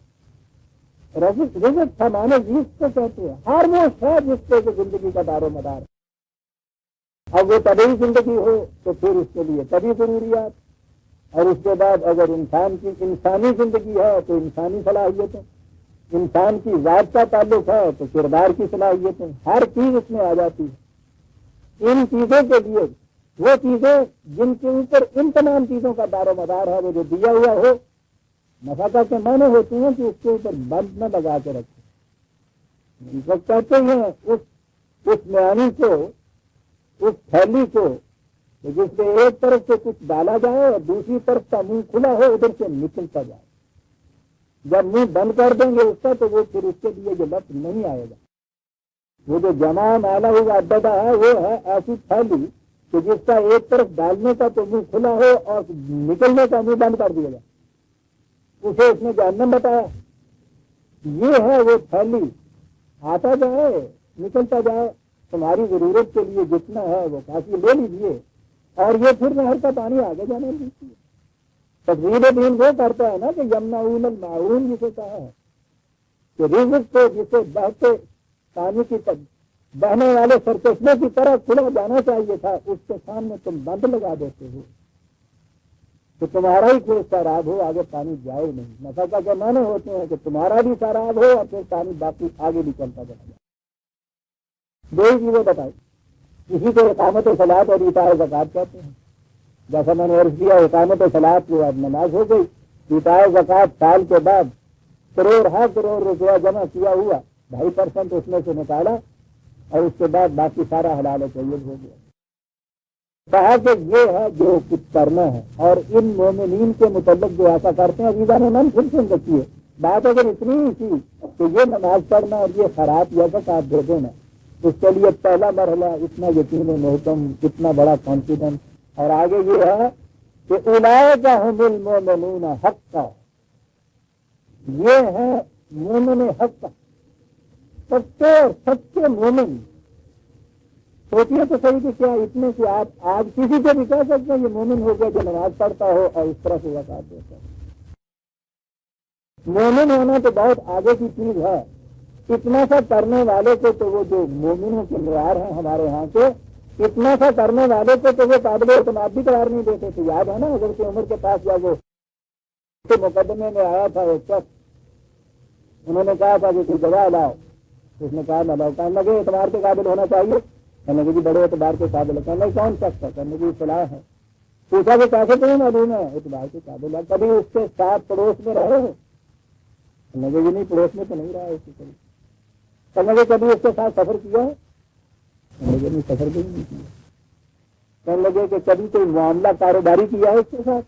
رزق سامان جس کو کہتے ہیں، ہر وہ ہے جس پہ زندگی کا دار و مدار ہے۔ اب وہ طبعی زندگی ہو تو پھر اس کے لیے طبعی ضروریات، اور اس کے بعد اگر انسان کی انسانی زندگی ہے تو انسانی صلاحیتیں، انسان کی ذات کا تعلق ہے تو کردار کی صلاحیتیں، ہر چیز اس میں آ جاتی ہے۔ ان چیزوں کے لیے وہ چیزیں جن کے اوپر ان تمام چیزوں کا دار و مدار ہے، وہ جو دیا ہوا ہو، نفقہ کے معنی ہوتے ہیں کہ اس کے اوپر بند نہ لگا کے رکھے۔ کہتے ہیں اس میانی کو، اس تھیلی کو جس میں ایک طرف سے کچھ ڈالا جائے اور دوسری طرف کا منہ کھلا ہو، ادھر سے نکلتا جائے، جب منہ بند کر دیں گے اس کا تو وہ پھر اس کے لیے جو لفظ نہیں آئے گا۔ وہ جو جمع نالا ہوا ادبا ہے وہ ہے ایسی تھیلی کہ جس کا ایک طرف ڈالنے کا تو منہ کھلا ہو اور نکلنے کا منہ بند کر دیا جائے، اسے اس نے جہنم بتایا۔ یہ ہے وہ تھیلی، آتا جائے نکلتا جائے، تمہاری ضرورت کے لیے جتنا ہے وہ کافی لے لیجیے، اور یہ پھر نہر کا پانی آگے جانے دیجیے۔ تقریر دین وہ کرتا ہے نا کہ یمنعون الماعون جسے کہا ہے کہ رزق کو جسے بہتے پانی کی بہنے والے سرچشمے کی طرح کھلا جانا چاہیے تھا، اس کے سامنے تم بند لگا دیتے ہو تو تمہارا ہی کھیت سیراب ہو، آگے پانی جائے نہیں۔ نفقہ کے معنی ہوتے ہیں کہ تمہارا بھی سیراب ہو اور پھر پانی باقی آگے بھی چلتا چلا جائے۔ دو ہی چیزیں بتائی، اسی کو اقامت صلاۃ اور ایتاء زکوٰۃ کہتے ہیں۔ جیسا میں نے عرض کیا، اقامت صلاۃ کے بعد نماز ہو گئی، ایتاء زکوٰۃ سال کے بعد کروڑ روپیہ جمع کیا ہوا 2.5% اس میں سے نکالا اور اس کے بعد باقی سارا حلال و طیب ہو گیا۔ کہا کہ یہ ہے جو کچھ کرنا ہے، اور ان مومنین کے متعلق جو ایسا کرتے ہیں، عزیزان من پھر سن رکھیے بات، اگر اتنی ہی تھی کہ یہ نماز پڑھنا اور یہ خراب یا زکوٰۃ دے دینا، اس کے لیے پہلا مرحلہ اتنا یقین محکم، اتنا بڑا کانفیڈنس، اور آگے یہ ہے کہ اولئک ھم المؤمنون حقا، یہ ہے مومن حق، سچے مومن۔ سوچیے تو صحیح کہ کیا اتنے سے آپ آج کسی سے بھی کہہ سکتے ہیں یہ مومن ہو گیا جو نماز پڑھتا ہو اور اس طرح سے زکوٰۃ دیتا ہے؟ مومن ہونا تو بہت آگے کی چیز ہے، اتنا سا کرنے والے کو تو وہ جو مومنوں کے معیار ہیں ہمارے ہاں کے، اتنا سا کرنے والے کو تو وہ قابل اعتماد بھی قرار نہیں دیتے تھے. یاد ہے نا حضرت عمر کے پاس جب وہ مقدمے میں آیا تھا ایک شخص، انہوں نے کہا تھا کہ کوئی جگہ لاؤ، اس نے کہا نہ لاؤ. کہنے لگے اعتبار کے قابل ہونا چاہیے. کہنے لگے جی بڑے اعتبار کے قابل ہے. کہنے لگے کون شخص ہے؟ کہنے لگے صلاح ہے. پوچھا کہ کیسے تمہیں معلوم ہے اعتبار کے قابل ہے؟ کبھی اس کے ساتھ پڑوس میں رہے ہو؟ کہنے لگے نہیں پڑوس میں تو نہیں رہا اسی طرح. کہنے لگے کبھی اس کے ساتھ سفر کیا ہے؟ کہنے لگے نہیں سفر بھی نہیں کیا. کہنے لگے کہ کبھی کوئی معاملہ کاروباری کیا ہے اس کے ساتھ؟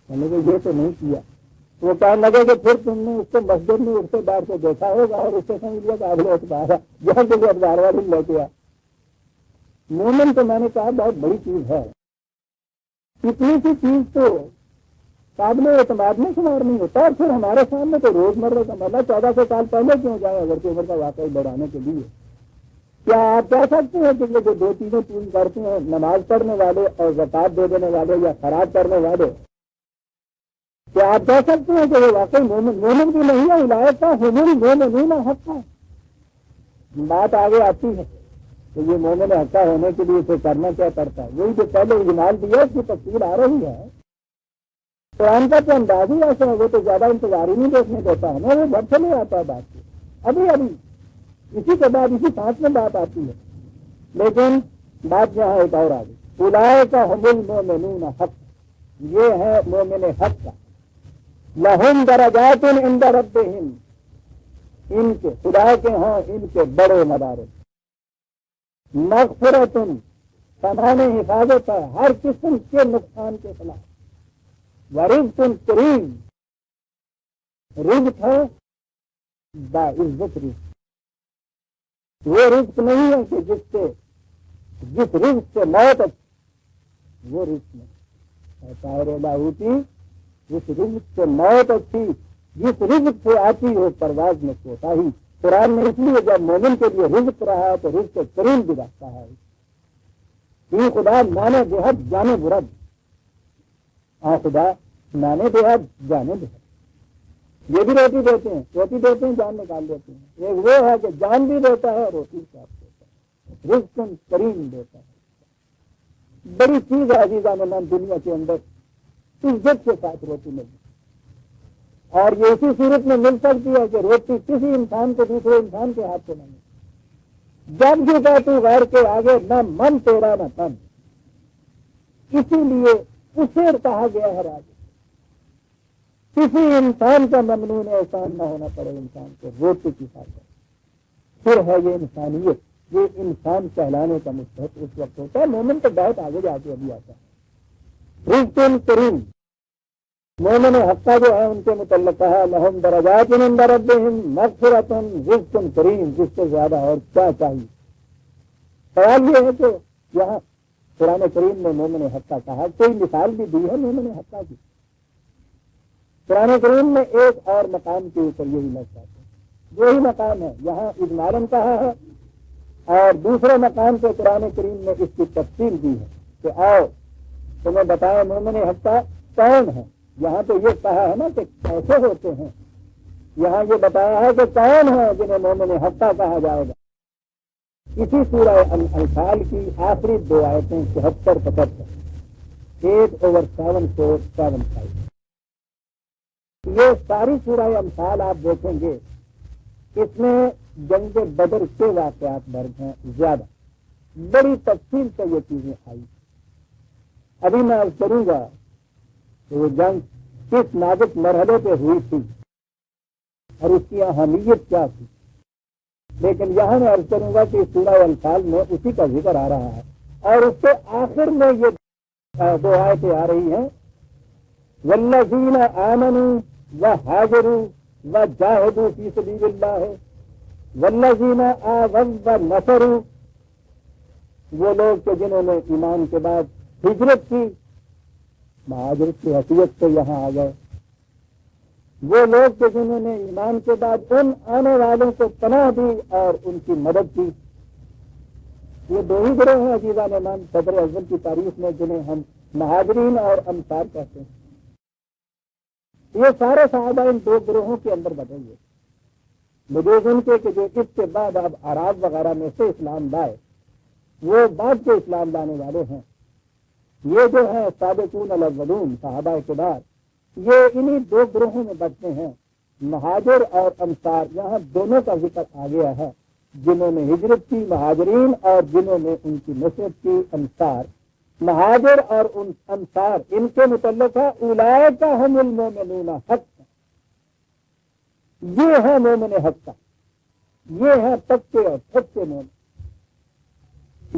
کہنے لگے یہ تو نہیں کیا. وہ کہنے لگے کہ پھر تم نے اس کو مسجد میں اٹھتے باہر سے دیکھا ہوگا اور اس سے سمجھ لیا قابل اعتبار ہے، جہاں کے لیے اخبار والی لے کے آ. مومن تو میں نے کہا بہت بڑی چیز ہے. اتنی سی چیز تو قابل اعتماد میں شمار نہیں ہوتا. اور پھر ہمارے سامنے تو روز مرہ کا مسئلہ 1400 سال پہلے کیوں جائے اگر کہ عمر کا واقعہ بڑھانے کے لیے. کیا آپ کہہ سکتے ہیں کہ جو 2 چیزیں پوری کرتے ہیں، نماز پڑھنے والے اور زکات دے دینے والے یا خیرات کرنے والے، کیا آپ کہہ سکتے ہیں کہ وہ واقعی مومن بھی نہیں ہے؟ ولایت کا مومن حق ہے. بات آگے آتی ہے کہ یہ مومن حقہ ہونے کے لیے اسے کرنا کیا پڑتا ہے. وہی جو پہلے اجمال دیا اس کی تفصیل آ رہی ہے. قرآن کا تو انداز ہی ایسا ہے، وہ تو زیادہ انتظار ہی نہیں دیکھنے دیتا ہے نا، وہ بڑھ چلے آتا ہے بات کو. ابھی اسی کے بعد اسی ساتھ میں بات آتی ہے. لیکن بات یہاں ایک اور آ گئی. اولئک هم المؤمنون حق، یہ ہے مومن حق کا. لہم درجات عند ربہم، ان کے خدا کے ہاں ان کے بڑے مدارج. مغفرت، سامان حفاظت ہے ہر قسم کے نقصان کے خلاف. ورزق کریم، رزق ہے باعزت رزق. وہ رزق نہیں ہے کہ جس رزق سے موت اچھی، وہ رزق نہیں. طاہر لاہوتی، جس رزق سے موت اچھی، جس رزق سے آتی ہو پرواز میں کوتاہی. قرآن نے اس لیے جب مومن کے لیے رزق رہا ہے تو رزق کریم بھی رکھتا ہے. یہ خدا مانے بےحد جانے برد، ہاں خدا مانے بےحد جانے بےحد. یہ بھی روٹی دیتے ہیں جان نکال دیتے ہیں. ایک وہ ہے کہ جان بھی دیتا ہے، روٹی صاف دیتا ہے، رزق کریم دیتا ہے. بڑی چیز ہے عزیزان من دنیا کے اندر عزت کے ساتھ روٹی ملتی. اور یہ اسی صورت میں مل سکتی ہے کہ روٹی کسی انسان کو دوسرے انسان کے ہاتھ سے نہ ملے. جب جھکا تو غیر کے آگے نہ من تیرا نہ تن. اسی لیے اسے کہا گیا ہے راج، کسی انسان کا ممنون احسان نہ ہونا پڑے انسان کو روٹی کی خاطر. پھر ہے یہ انسانیت. یہ انسان کہلانے کا مستحق اس وقت ہوتا ہے. مومن تو بہت آگے جا کے ابھی آتا ہے. رزق کریم، مومن حقہ جو ہے ان کے متعلق کہا لہم درجات عند ربہم مغفرۃ رزق کریم. جس سے زیادہ اور کیا چاہیے؟ سوال یہ ہے کہ یہاں قرآن کریم نے مومن حقہ کہا، کوئی مثال بھی دی ہے مومن حقہ کی؟ قرآن کریم میں ایک اور مقام کے اوپر یہی لگ جاتے ہیں. وہی مقام ہے یہاں اجمالاً کہا ہے، اور دوسرے مقام سے قرآن کریم نے اس کی تفصیل دی ہے کہ آؤ تمہیں بتائیں مومن حقہ کون ہے. یہاں تو یہ کہا ہے نا کہ کیسے ہوتے ہیں، یہاں یہ بتایا ہے کہ کون ہے جنہیں مومن حقہ کہا جائے گا. اسی سورہ انفال کی آخری 2 آیتیں 74-75، 8/7 یہ ساری سورہ انفال آپ دیکھیں گے، اس میں جنگ بدر کے واقعات درج ہیں. زیادہ بڑی تفصیل سے یہ چیزیں آئی. ابھی میں عرض کروں گا کہ وہ جنگ کس نازک مرحلے پہ ہوئی تھی اور اس کی اہمیت کیا تھی. لیکن یہاں میں عرض کروں گا کہ سورہ انفال میں اسی کا ذکر آ رہا ہے، اور اس کے آخر میں یہ 2 آیتیں آ رہی ہیں. والذین آمنوا وہاجروا وجاہدوا فی سبیل اللہ والذین آووا ونصروا. وہ لوگ کہ جنہوں نے ایمان کے بعد ہجرت کی، مہاجرت کی حیثیت سے یہاں آ گئے. وہ لوگ کہ جنہوں نے ایمان کے بعد ان آنے والوں کو پناہ دی اور ان کی مدد کی. یہ 2 ہی گروہ ہیں عزیزان ایمان صدر اول کی تاریخ میں جنہیں ہم مہاجرین اور انصار کہتے ہیں. یہ سارے صحابہ ان 2 گروہوں کے اندر بدل گئے. بجوز ان کے کہ جو اس کے بعد اب عرب وغیرہ میں سے اسلام لائے، وہ بعد کے اسلام لانے والے ہیں۔ یہ جو ہے سابقون الاولون صحابہ کبار، یہ انہی دو گروہوں میں بٹتے ہیں، مہاجر اور انصار۔ یہاں دونوں کا ذکر آ گیا ہے، جنہوں نے ہجرت کی مہاجرین اور جنہوں نے ان کی نصرت کی انصار۔ مہاجر اور انصار ان کے متعلق ہے اولئک هم المؤمنون حقا، یہ ہے مومن حقا، یہ ہے پکے اور سچے مومن۔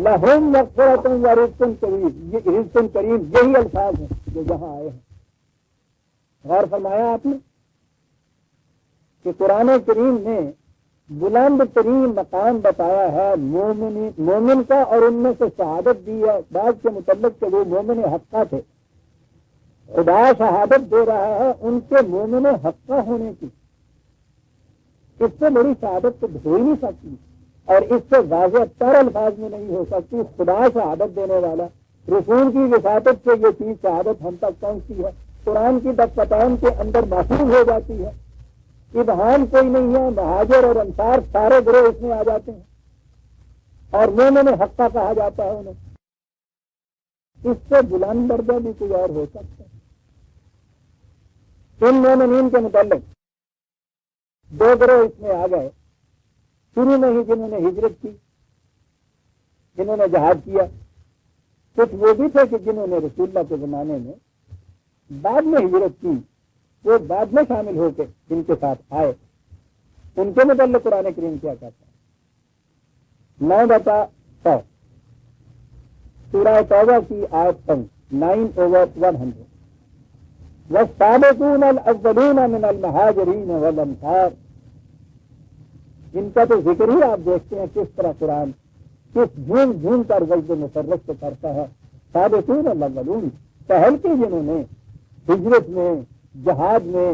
لہم مغفرۃ و رزق کریم، یہ رزق کریم یہی الفاظ ہیں جو یہاں آئے ہیں۔ غور فرمایا آپ نے کہ قرآن کریم نے بلند ترین مقام بتایا ہے مومن کا، اور ان میں سے شہادت دی ہے بعض کے متعلق کہ وہ مومن حقہ تھے۔ خدا شہادت دے رہا ہے ان کے مومن حقہ ہونے کی۔ اس سے بڑی شہادت تو ہو ہی نہیں سکتی، اور اس سے واضح تر الفاظ میں نہیں ہو سکتی۔ خدا شہادت دینے والا، رسول کی وساطت سے یہ چیز شہادت ہم تک پہنچتی ہے، قرآن کی دفتان کے اندر محفوظ ہو جاتی ہے، ابہام کوئی نہیں ہے۔ مہاجر اور انصار سارے گروہ اس میں آ جاتے ہیں، اور مومن حقہ کہا جاتا ہے انہیں۔ اس سے بلند درجہ بھی کوئی اور ہو سکتا ہے۔ ان مومنین کے متعلق دو گروہ اس میں آ گئے شروع میں ہی، جنہوں نے ہجرت کی، جنہوں نے جہاد کیا۔ کچھ وہ بھی تھے کہ جنہوں نے رسول اللہ کے زمانے میں بعد میں ہجرت کی، وہ بعد میں شامل ہو کے ان کے ساتھ آئے۔ ان کے متعلق قرآن کریم کیا کہتا ہے؟ 9/100 سورہ توبہ کی آیت 9/100۔ والسابقون الاولون من المہاجرین والانصار، ان کا تو ذکر ہی آپ دیکھتے ہیں کس طرح قرآن کس جھوم جھوم کر وجد مفرد سے کرتا ہے۔ سابقون الاولون، پہل کے جنہوں نے ہجرت میں، جہاد میں،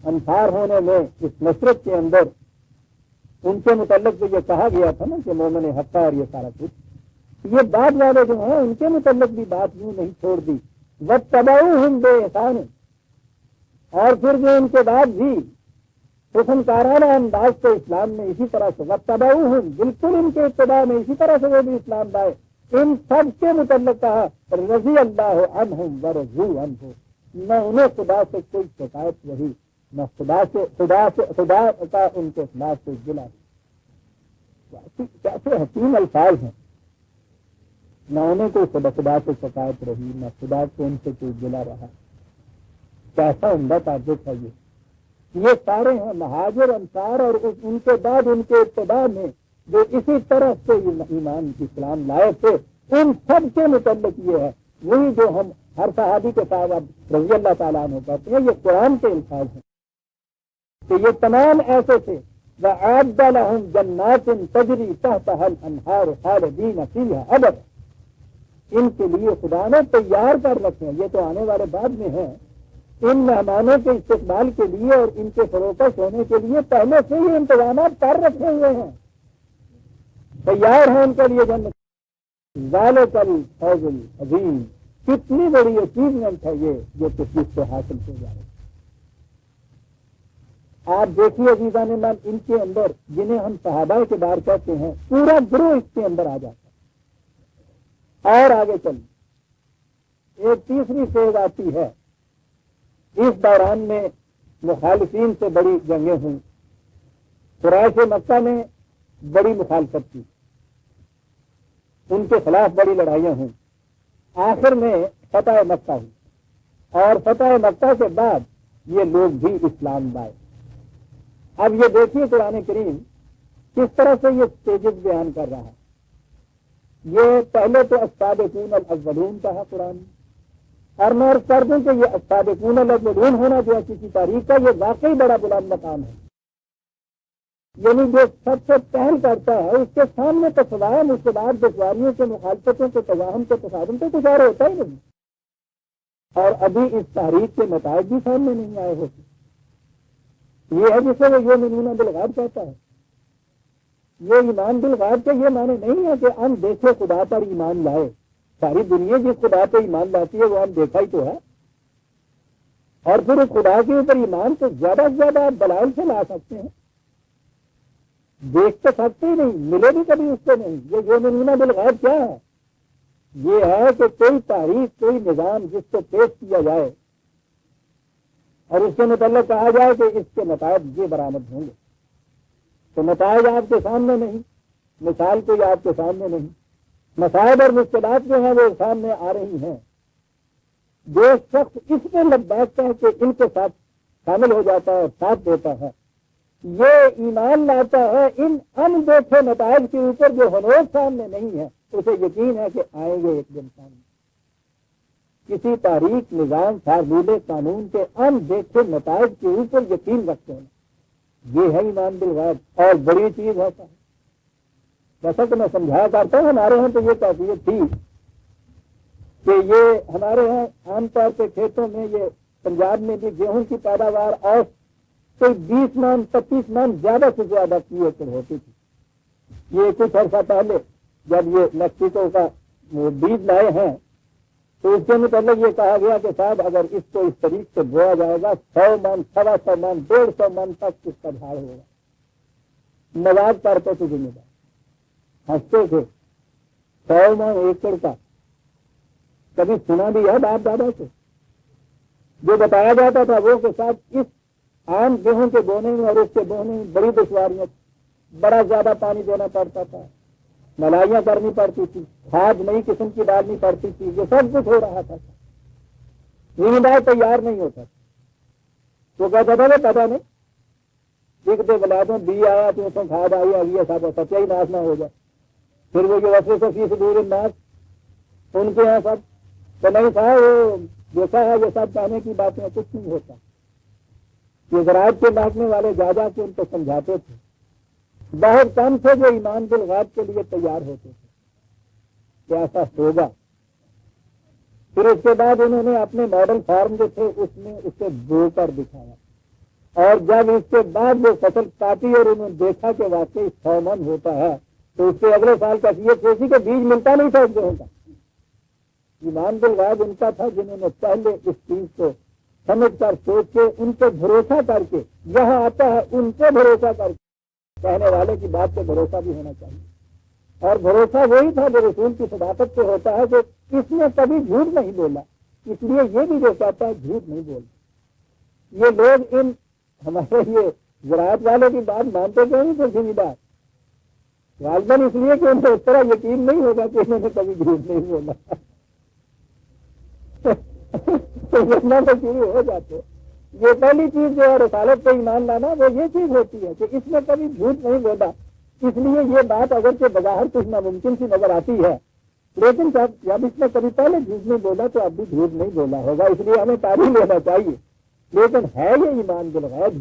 انصار ہونے میں، اس نصرت کے اندر، ان کے متعلق جو یہ کہا گیا تھا نا کہ مومن حقہ اور یہ سارا کچھ، یہ بعد والے جو ہیں ان کے متعلق بھی بات یوں نہیں چھوڑ دی۔ واتبعوہم بإحسان، اور پھر جو ان کے بعد بھی حسن کارانہ انداز سے اسلام میں اسی طرح سے واتبعوہم، بالکل ان کے اتباع میں اسی طرح سے وہ بھی اسلام لائے، ان سب کے متعلق کہا رضی اللہ عنہم ورضوا عنہ، نہ انہیں خدا سے کوئی شکایت رہی، نہ خدا کا ان کے خلاف سے گلہ۔ کیسے حکیم الفاظ ہیں، نہ انہیں کوئی خدا سے شکایت رہی، نہ خدا کو ان سے کوئی گلہ رہا۔ کیسا عمدہ تعبیر ہے یہ سارے ہیں مہاجر انصار، اور ان کے بعد ان کے ابتداء میں جو اسی طرح سے ایمان اسلام لائے تھے، ان سب کے متعلق یہ ہے وہی جو ہم ہر صحابی کے ساتھ اب رضی اللہ تعالیٰ عنہ کہتے ہیں، یہ قرآن کے الفاظ ہیں کہ یہ تمام ایسے تھے۔ وَأَعَدَّ لَهُمْ جَنَّاتٍ تَجْرِي تَحْتَهَا الْأَنْهَارُ خَالِدِينَ فِيهَا أَبَدًا، ان کے لیے خدا نے تیار کر رکھے ہیں، یہ تو آنے والے بعد میں ہیں، ان مہمانوں کے استقبال کے لیے اور ان کے فروخت ہونے کے لیے پہلے سے ہی انتظامات کر رکھے ہوئے ہیں، تیار ہیں ان کے لیے جنت۔ ذالک الفوز العظیم، کتنی بڑی اچیومنٹ ہے یہ جو کسی سے حاصل ہو جائے۔ آپ دیکھیے عزیزان من، ان کے اندر جنہیں ہم صحابہ کے بار کہتے ہیں، پورا گروہ اس کے اندر آ جاتا ہے۔ اور آگے چلیے، ایک تیسری فیز آتی ہے۔ اس دوران میں مخالفین سے بڑی جنگیں ہوئیں، قریش مکہ نے بڑی مخالفت کی، ان کے خلاف بڑی لڑائیاں ہوئیں، آخر میں فتح مکہ ہوئی، اور فتح مکہ کے بعد یہ لوگ بھی اسلام لائے۔ اب یہ دیکھیے قرآن کریم کس طرح سے یہ سٹیجز بیان کر رہا ہے۔ یہ پہلے تو السابقون الاولون کہا قرآن، اور میں عرض کر دوں کہ یہ السابقون الاولون ہونا جو ہے کسی تاریخ کا، یہ واقعی بڑا بلند مقام ہے، یعنی جو سب سے پہل کرتا ہے اس کے سامنے تو سوائے مشکلات، دشواریوں کے، مخالفتوں کے، تزاحم کے، تصادم کے کچھ اور ہوتا ہی نہیں، اور ابھی اس تحریک کے نتائج بھی سامنے نہیں آئے ہوتے۔ یہ ہے جسے وہ یؤمنون بالغیب کہتا ہے۔ یہ ایمان بالغیب کے یہ معنی نہیں ہے کہ ہم دیکھے خدا پر ایمان لائے، ساری دنیا جس خدا پہ ایمان لاتی ہے وہ ہم دیکھا ہی تو ہے، اور پھر اس خدا کے اوپر ایمان تو زیادہ سے زیادہ آپ دلائل سے لا سکتے ہیں، دیکھ تو سکتے ہی نہیں، ملے بھی کبھی اس سے نہیں۔ یہ یؤمنون بالغیب کیا ہے؟ یہ ہے کہ کوئی تحریک، کوئی نظام جس کو پیش کیا جائے اور اس کے متعلق کہا جائے کہ اس کے نتائج یہ برآمد ہوں گے، تو نتائج آپ کے سامنے نہیں، مثال کوئی آپ کے سامنے نہیں، مسائل اور مشکلات جو ہیں وہ سامنے آ رہی ہیں۔ جو شخص اس میں لگ بیٹھتا ہے کہ ان کے ساتھ شامل ہو جاتا ہے اور ساتھ دیتا ہے، یہ ایمان لاتا ہے ان ان دیکھے نتائج کے اوپر جو ہنوز سامنے نہیں ہے، اسے یقین ہے کہ آئیں گے ایک دن سامنے۔ کسی تاریخ، نظام، فارمولے، قانون کے ان دیکھے نتائج کے اوپر یقین رکھتے ہیں، یہ ہے ایمان بالغیب، اور بڑی چیز ہوتا ہے۔ جیسا کہ میں سمجھایا کرتا ہوں، ہمارے ہاں تو یہ کیفیت تھی کہ یہ ہمارے ہاں عام طور پہ کھیتوں میں، یہ پنجاب میں بھی گیہوں کی پیداوار اور کوئی 20 من 25 من زیادہ سے زیادہ کی ایکڑ ہوتی تھی۔ یہ کچھ عرصہ پہلے جب یہ میکسیکو کا بیج لائے ہیں تو اس کے متعلق یہ کہا گیا کہ صاحب اگر اس کو اس طریقے سے بویا جائے گا 100 من 125 من 150 من تک اس کا جھاڑ ہوگا۔ مزاج کرتے تھے ذمہ دار، ہنستے تھے۔ 100 من ایکڑ کا کبھی سنا بھی ہے باپ دادا سے؟ جو بتایا جاتا تھا وہ کے ساتھ اس عام گیہوں کے بونے میں اور اس کے بونے میں بڑی دشواریاں، بڑا زیادہ پانی دینا پڑتا تھا، ملائیاں کرنی پڑتی تھی، کھاد نئی قسم کی ڈالنی پڑتی تھی، یہ سب کچھ ہو رہا تھا۔ زمیندار تیار نہیں ہوتا تو کہتا تھا وہ پتا نہیں دیکھتے بلادوں بی آیا تو اس میں کھاد آئی آگے سب ستیہ ہی ناش نہ ہو جائے۔ پھر وہ جو وسیع سے 20 دور ناش ان کے یہاں سب تو نہیں تھا، وہ دیکھا ہے یہ سب کہنے کی باتیں، کچھ نہیں ہوتا۔ یہ زراعت کے محکمے والے جا جا کے ان کو سمجھاتے تھے، بہت کم تھے جو ایمان بالغیب کے لیے تیار ہوتے تھے کہ ایسا ہوگا۔ پھر اس کے بعد انہوں نے اپنے ماڈل فارم جو تھے اس میں اسے بو کر دکھایا، اور جب اس کے بعد وہ فصل کاٹی اور انہوں نے دیکھا کہ واقعی 100 من ہوتا ہے تو اس کے اگلے سال کیفیت ایسی کہ بیج ملتا نہیں تھا اس گیہوں کا۔ ایمان بالغیب ان کا تھا جنہوں نے پہلے اس چیز کو سمجھ کر سوچ کے ان پہ بھروسہ کر کے، یہاں آتا ہے ان پہ بھروسہ کر کے، کہنے والے کی بات پہ بھروسہ بھی ہونا چاہیے، اور بھروسہ وہی تھا جو رسول کی صداقت پہ ہوتا ہے کہ اس نے کبھی جھوٹ نہیں بولا، اس لیے یہ بھی جو کہتا ہے جھوٹ نہیں بولتا۔ یہ لوگ ان ہمارے یہ زراعت والوں کی بات مانتے کیوں نہیں تھے زمیندار؟ غالباً اس لیے کہ ان کو اس طرح یقین نہیں ہوگا کہ انہوں نے کبھی جھوٹ نہیں بولا۔ تو شروع ہو جاتے۔ یہ پہلی چیز جو ہے رسالت پہ ایمان لانا، وہ یہ چیز ہوتی ہے کہ اس نے کبھی جھوٹ نہیں بولا۔ اس لیے یہ بات اگرچہ بظاہر کچھ ناممکن سی نظر آتی ہے، لیکن جب اس نے کبھی پہلے جھوٹ نہیں بولا تو اب بھی جھوٹ نہیں بولا ہوگا، اس لیے ہمیں تعریف لینا چاہیے۔ لیکن ہے یہ ایمان بالغیب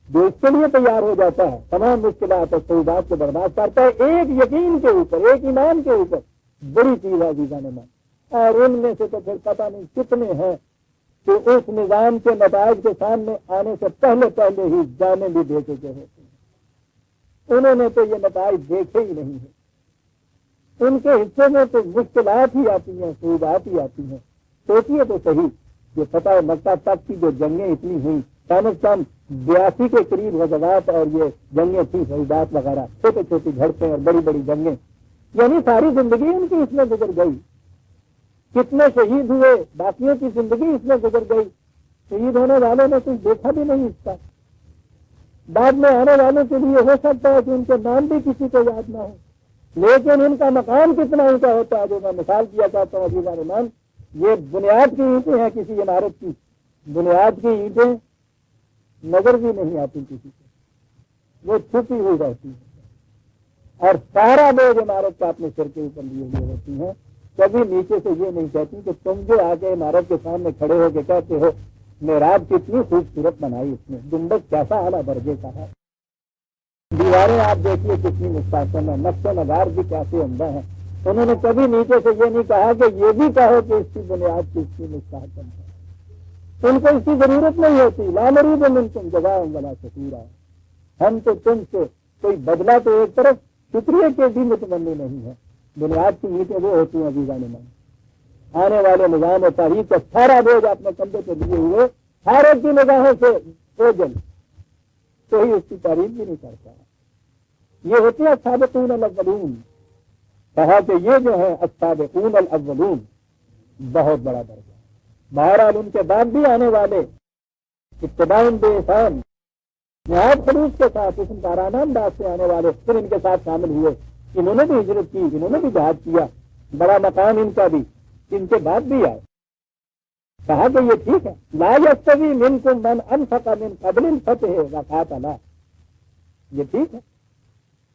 جو اس کے لیے تیار ہو جاتا ہے، تمام مشکلات اور صعوبات کو برداشت کرتا ہے، ایک یقین کے اوپر، ایک ایمان کے اوپر، بڑی چیز ہے عزیزان مان۔ اور ان میں سے تو پھر پتہ نہیں کتنے ہیں کہ اس نظام کے نتائج کے سامنے آنے سے پہلے پہلے ہی جانے بھی دے چکے ہوتے ہیں۔ انہوں نے تو یہ نتائج دیکھے ہی نہیں ہیں، ان کے حصے میں تو مشکلات ہی آتی ہیں، صعوبات ہی آتی ہیں۔ سوچیے تو صحیح، یہ فتح مکہ تک کی جو جنگیں اتنی ہوئی، کم از کم 82 کے قریب غزوات اور یہ جنگیں تھیں، شہیدات وغیرہ، چھوٹی چھوٹی جھڑپیں اور بڑی بڑی جنگیں، یعنی ساری زندگی ان کی اس میں گزر گئی۔ کتنے شہید ہوئے، باقیوں کی زندگی اس میں گزر گئی، شہید ہونے والوں نے کچھ دیکھا بھی نہیں اس کا۔ بعد میں آنے والوں کے لیے ہو سکتا ہے کہ ان کے نام بھی کسی کو یاد نہ ہو، لیکن ان کا مقام کتنا اونچا ہوتا ہے۔ جو میں مثال کیا چاہتا ہوں عزیزان ایمان، یہ بنیاد کی اینٹیں ہیں کسی عمارت کی، بنیاد کی اینٹیں نظر بھی نہیں آتی کسی کو، وہ چھپی ہوئی رہتی ہیں، اور سارا بوجھ عمارت کا اپنے سر کے اوپر لیے ہوئے ہوتی ہیں۔ کبھی نیچے سے یہ نہیں کہتی کہ تم جو آگے عمارت کے سامنے کھڑے ہو کے کہتے ہو محراب کتنی خوبصورت بنائی اس نے، گنبد کیسا اعلیٰ درجے کا ہے، دیواریں آپ دیکھیے کتنی مستحکم ہے، نقش و نگار بھی کیسے عمدہ ہیں۔ انہوں نے کبھی نیچے سے یہ نہیں کہا کہ یہ بھی کہو کہ اس کی بنیاد کتنی مستحکم ہے۔ ان کو اس کی ضرورت نہیں ہوتی، لا نريد منكم جزاء ولا شكورا، ہم تو تم سے کوئی بدلہ تو ایک طرف شکریہ کے بھی متمنی نہیں ہے۔ بنیاد کی اینٹیں وہ ہوتی ہیں عزیزان ایمان، آنے والے نظام و تاریخ کا سارا بوجھ اپنے کندھے پہ لیے ہوئے، ہر ایک کی نگاہوں سے اوجل، کوئی اس کی تعریف بھی نہیں کرتا۔ یہ ہوتے ہیں السابقون الاولون. کہا کہ یہ جو ہے السابقون الاولون بہت بڑا درجہ. بہرحال ان کے بعد بھی آنے والے اتباع بإحسان نہایت خلوص کے ساتھ اس کارانہ انداز سے آنے والے پھر ان کے ساتھ شامل ہوئے. انہوں نے بھی ہجرت کی, انہوں نے بھی جہاد کیا, بڑا مقام ان کا بھی, ان کے بعد بھی آئے. کہا کہ یہ ٹھیک ہے. لا یستوی منکم من انفق من قبل الفتح وقاتل. یہ ٹھیک ہے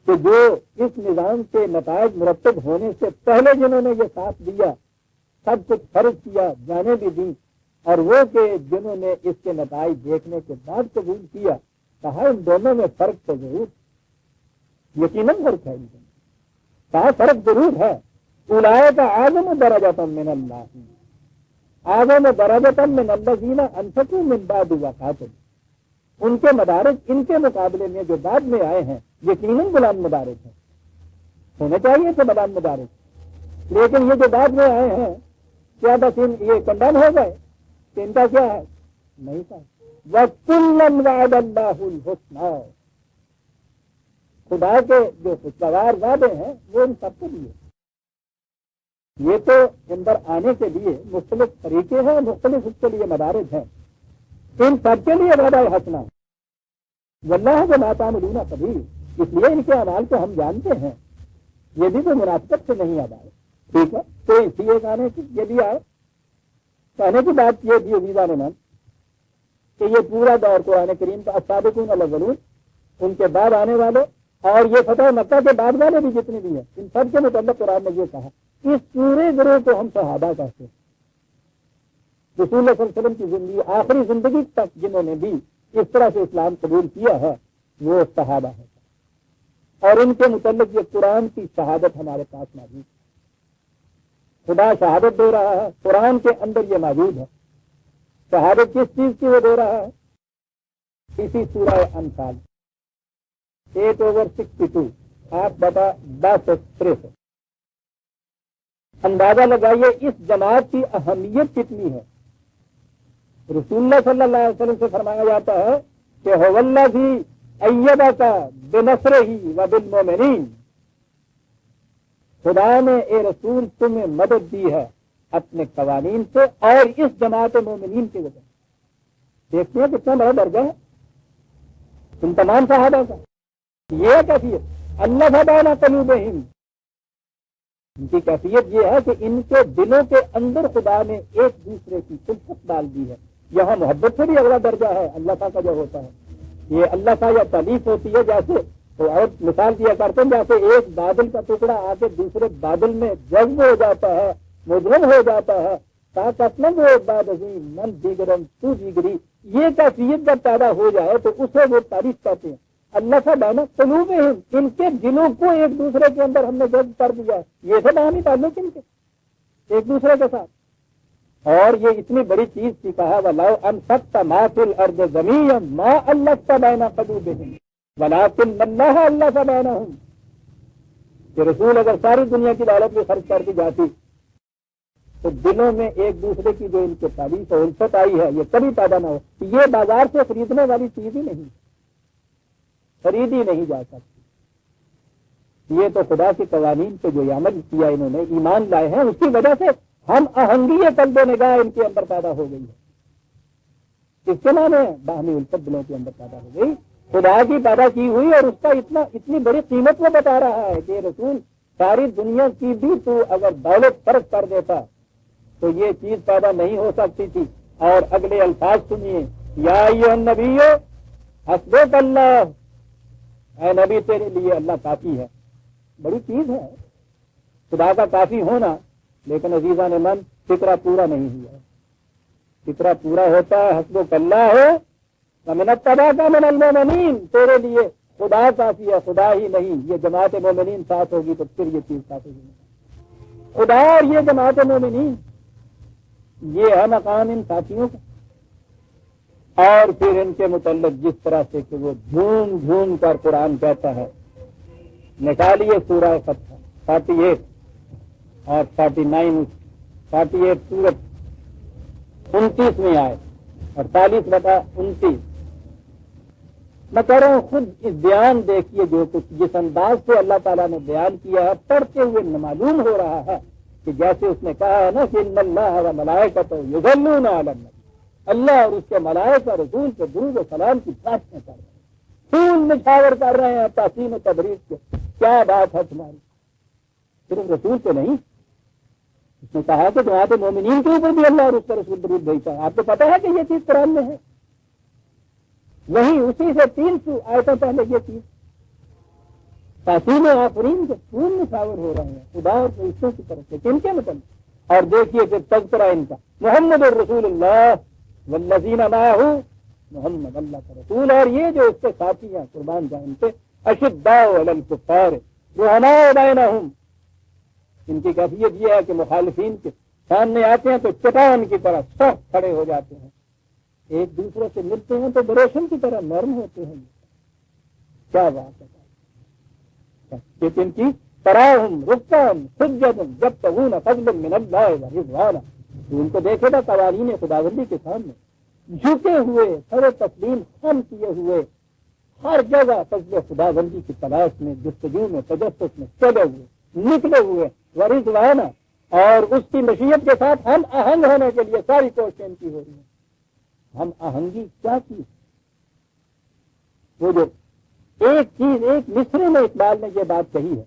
کہ جو اس نظام کے نتائج مرتب ہونے سے پہلے جنہوں نے یہ ساتھ دیا, سب کچھ خرچ کیا, جانیں بھی دیں, اور وہ کہ جنہوں نے اس کے نتائج دیکھنے کے بعد قبول کیا. کہا ان دونوں میں فرق تو ضرور, یقیناً فرق ہے ان دونوں. کہا فرق ضرور ہے. اولئک اعظم درجۃ من اللہ, اعظم درجۃ من الذین انفقوا من بعد وقاتل. ان کے مدارج ان کے مقابلے میں جو بعد میں آئے ہیں یقیناً بلند مدارج ہیں, ہونے چاہیے تھے بلند مدارج. لیکن یہ جو بعد میں آئے ہیں کیا بس یہ کنڈم ہو گئے کہ ان کا کیا ہے؟ نہیں تھا. وَكُلًّا وَعَدَ اللَّهُ الْحُسْنَىٰ. خدا کے جو خوشگوار وعدے ہیں وہ ان سب کے لیے. یہ تو اندر آنے کے لیے مختلف طریقے ہیں, مختلف اس کے لیے مدارج ہیں. ان سب کے لیے وعدہ حسنہ ہے. واللہ بما تعملون خبیر. اس لیے ان کے اعمال کو ہم جانتے ہیں. یہ بھی کوئی منافقت سے نہیں آ رہا ہے. ٹھیک ہے, تو اسی ایک آنے کی یہ بھی آئے. کہنے کی بات یہ بھی عزیزان من کہ یہ پورا دور قرآن کریم کا السابقون الاولون, ان کے بعد آنے والے اور یہ فتح مکہ کے بعد والے بھی جتنے بھی ہیں, ان سب کے متعلق قرآن نے یہ کہا. اس پورے گروہ کو ہم صحابہ کہتے ہیں. رسول اللہ صلی اللہ علیہ وسلم کی زندگی آخری زندگی تک جنہوں نے بھی اس طرح سے اسلام قبول کیا ہے وہ صحابہ ہے. اور ان کے متعلق یہ قرآن کی شہادت ہمارے پاس موجود ہے. خدا شہادت دے رہا ہے, قرآن کے اندر یہ موجود ہے. شہادت کس چیز کی وہ دے رہا ہے؟ اسی سورہ انفال 8/62 8/10 اندازہ لگائیے اس جماعت کی اہمیت کتنی ہے. رسول اللہ صلی اللہ علیہ وسلم سے فرمایا جاتا ہے کہ هو الذی ایدک بنصرہ وبالمؤمنین. خدا نے اے رسول تمہیں مدد دی ہے اپنے قوانین سے اور اس جماعت مومنین کی وجہ. دیکھتے ہیں کتنا بڑا درجہ ہے ان تمام صحابہ کا. یہ کیفیت اللہ بین قلوبہم, ان کی کیفیت یہ ہے کہ ان کے دلوں کے اندر خدا نے ایک دوسرے کی خلقت ڈال دی ہے. یہاں محبت سے بھی اگلا درجہ ہے اللہ کا جو ہوتا ہے. یہ اللہ کا یا تعلیف ہوتی ہے, جیسے تو اور مثال دیا کرتے ہیں جیسے ایک بادل کا ٹکڑا آ کے دوسرے بادل میں جذب ہو جاتا ہے, مدغم ہو جاتا ہے. وہ ایک بات عظیم من دیگرم تو دیگری, یہ کیفیت جب پیدا ہو جائے تو اسے وہ تعریف کرتے ہیں. اللہ کا بانا قلوبہم, ان کے دلوں کو ایک دوسرے کے اندر ہم نے جذب کر دیا ہے. یہ سب باہمی تعلق ان کے ایک دوسرے کے ساتھ. اور یہ اتنی بڑی چیز تھی, کہا وَلَوْ أَنفَقْتَ مَا فِي الْأَرْضِ جَمِيعًا مَا أَلَّفْتَ بَيْنَ قُلُوبِهِمْ وَلَٰكِنَّ اللَّهَ أَلَّفَ بَيْنَهُمْ. کہ رسول اگر ساری دنیا کی دولت میں خرچ کر دی جاتی تو دلوں میں ایک دوسرے کی جو ان کے تعریف اور الفت آئی ہے یہ کبھی پیدا نہ ہو. یہ بازار سے خریدنے والی چیز ہی نہیں, خریدی نہیں جا سکتی. یہ تو خدا کے قوانین پہ جو عمل کیا انہوں نے, ایمان لائے ہیں, اس کی وجہ سے ہم آہنگی قلب و نگاہ ان کے اندر پیدا ہو گئی ہے. اس کے معنی باہمی الفت دلوں کے اندر پیدا ہو گئی, خدا کی پیدا کی ہوئی. اور اس کا اتنی بڑی قیمت وہ بتا رہا ہے کہ رسول ساری دنیا کی بھی تو اگر دولت فرق کر دیتا تو یہ چیز پیدا نہیں ہو سکتی تھی. اور اگلے الفاظ سنیے, یا ایھا النبی حسبک اللہ, اے نبی تیرے لیے اللہ کافی ہے. بڑی چیز ہے خدا کا کافی ہونا. لیکن عزیزان من فکرہ پورا نہیں ہوا. فکرہ پورا ہوتا ہے حسبک اللہ ہو ومن اتبعک من المؤمنین, تیرے لیے خدا کافی ہے, خدا ہی نہیں. یہ جماعت مومنین ساتھ ہوگی تو پھر یہ چیز ساتھ ہوگی. خدا اور یہ جماعت مومنین, یہ ہے مقام ان ساتھیوں کا. اور پھر ان کے متعلق جس طرح سے کہ وہ جھوم جھوم کر قرآن کہتا ہے, نکالیے سورہ فتح 48 اور 49 48 سورت 29 میں آئے 48/29. میں کہہ رہا ہوں خود اس بیان دیکھیے جو کچھ جس انداز سے اللہ تعالیٰ نے بیان کیا ہے، پڑھتے ہوئے معلوم ہو رہا ہے کہ جیسے اس نے کہا ہے نا کہ ان اللہ و ملائکتہ یصلون علی النبی، اللہ اور اس کے ملائکہ رسول کے درود و سلام کی پرارتھنا کر رہے ہیں، پھول نچھاور کر رہے ہیں تحسین و تبریک کے. کیا بات ہے تمہاری؟ صرف رسول کو نہیں، اس نے کہا کہ جماعت مومنین کے اوپر بھی اللہ اور اس کا رسول درود بھیجتا ہے. آپ کو پتا ہے کہ یہ چیز قرآن میں ہے؟ وہی اسی سے 300 آیتوں پہلے یہ چیز تحسین آفرین کے پھول نچھاور ہو رہے ہیں خدا اور فرشتوں کی طرف سے. کن کے مطلب؟ اور دیکھیے پھر تذکرہ ان کا، محمد الرسول اللہ والذین معہ، محمد اللہ کا رسول اور یہ جو اس کے ساتھی ہیں قربان جائیں پہ، اشداء علی الکفار رحماء بینہم. ان کی کیفیت یہ ہے کہ مخالفین کے سامنے آتے ہیں تو چٹان کی طرح سخت کھڑے ہو جاتے ہیں، ایک دوسرے سے ملتے ہیں تو بروشن کی طرح نرم ہوتے ہیں. کیا بات ہے کہ ان کی تراہم رکعن سجدا یبتغون فضلا من اللہ ورضوانا. ان کو دیکھے گا قوانین خداوندی کے سامنے جھکے ہوئے سر تسلیم خم کیے ہوئے ہر جگہ فضل خداوندی کی تلاش میں جستجو میں تجسس میں چلے ہوئے نکلے ہوئے ورضوانا، اور اس کی مشیت کے ساتھ ہم آہنگ ہونے کے لیے ساری کوششیں ان کی ہو رہی ہیں. ہم آہنگی کیا چیز؟ وہ جو ایک چیز ایک مصرے میں اقبال نے یہ بات کہی ہے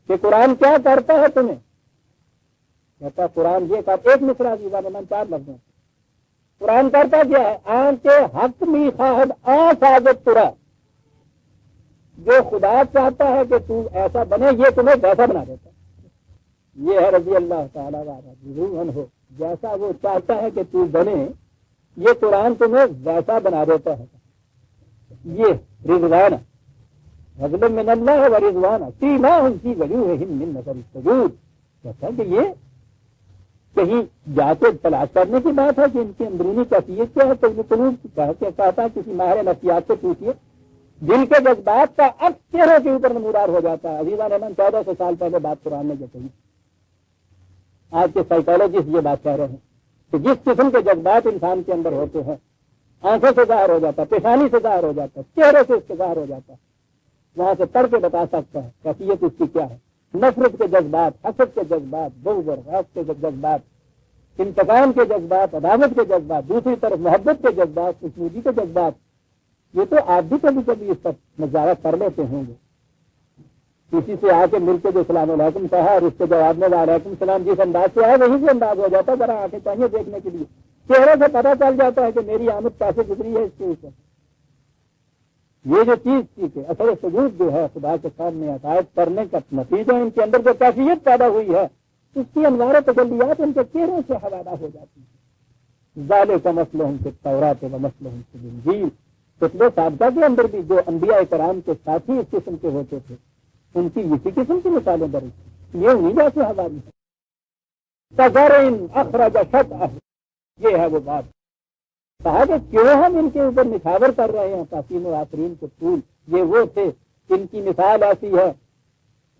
کہ قرآن کیا کرتا ہے تمہیں، کہتا قرآن یہ کہتا، ایک مصرا عزیزہ نے من 4 لفظ ہیں. قرآن کرتا کیا ہے؟ آن کے حق می خواہد آ ساجد ترا، جو خدا چاہتا ہے کہ تو ایسا بنے یہ تمہیں ویسا بنا دیتا ہے. یہ ہے رضی اللہ تعالیٰ عنہ، جیسا وہ چاہتا ہے کہ تو بنے یہ قرآن تمہیں ویسا بنا دیتا ہے. یہ رضوان فضل من اللہ و رضوان سیماہم فی وجوہہم من نظر السجود. کہتا ہے کہ یہ کہیں جا کے تلاش کرنے کی بات ہے کہ ان کی اندرونی کیفیت کیا ہے. قلوب کی کہتا ہے کسی ماہر نفسیات سے پوچھیے، دل کے جذبات کا عکس چہرے کے اوپر نمودار ہو جاتا ہے. عزیزہ نے 1400 سال پہلے بات قرآن نے جو کہی، آج کے سائیکالوجسٹ یہ بات کہہ رہے ہیں کہ جس قسم کے جذبات انسان کے اندر ہوتے ہیں آنکھوں سے ظاہر ہو جاتا ہے، پیشانی سے ظاہر ہو جاتا ہے، چہرے سے اس کے ظاہر ہو جاتا ہے، وہاں سے پڑھ کے بتا سکتا ہے کیفیت اس کی کیا ہے. نفرت کے جذبات، حسد کے جذبات، بغض اور غضب کے جذبات، انتقام کے جذبات، عداوت کے جذبات، دوسری طرف محبت کے جذبات، خوشنودی کے جذبات، یہ تو آپ بھی کبھی کبھی اس پر نظارہ کر لیتے ہوں گے. کسی سے آ کے مل کے جو السلام علیکم کہا اور اس کے جواب میں وعلیکم السلام جس انداز سے آئے وہی سے انداز ہو جاتا ہے. ذرا آنکھیں چاہیے دیکھنے کے لیے، چہرے سے پتہ چل جاتا ہے کہ میری آمد کیسے گزری ہے اس کے اوپر. یہ جو چیز تھی کہ اثر سجود جو ہے خدا کے سامنے عقائد کرنے کا نتیجہ ان کے اندر جو کیفیت پیدا ہوئی ہے اس کی انوار و تجلیات ان کے چہروں سے حوالہ ہو جاتی ہے. ذالک مسلہم فی التوراۃ و مسلہم فی الانجیل. پچھلے سابقہ کے اندر بھی جو انبیاء کرام کے ساتھی اس قسم کے ہوتے تھے ان کی اسی قسم کی مثالیں درج تھی. یہ انہیں جیسے حوالے ہے. کزرعٍ اخرج شطأہ، یہ ہے وہ بات. کہا کہ کیوں ہم ان کے اوپر نچھاور کر رہے ہیں تحسین و آفرین کے پھول. یہ وہ تھے، ان کی مثال ایسی ہے،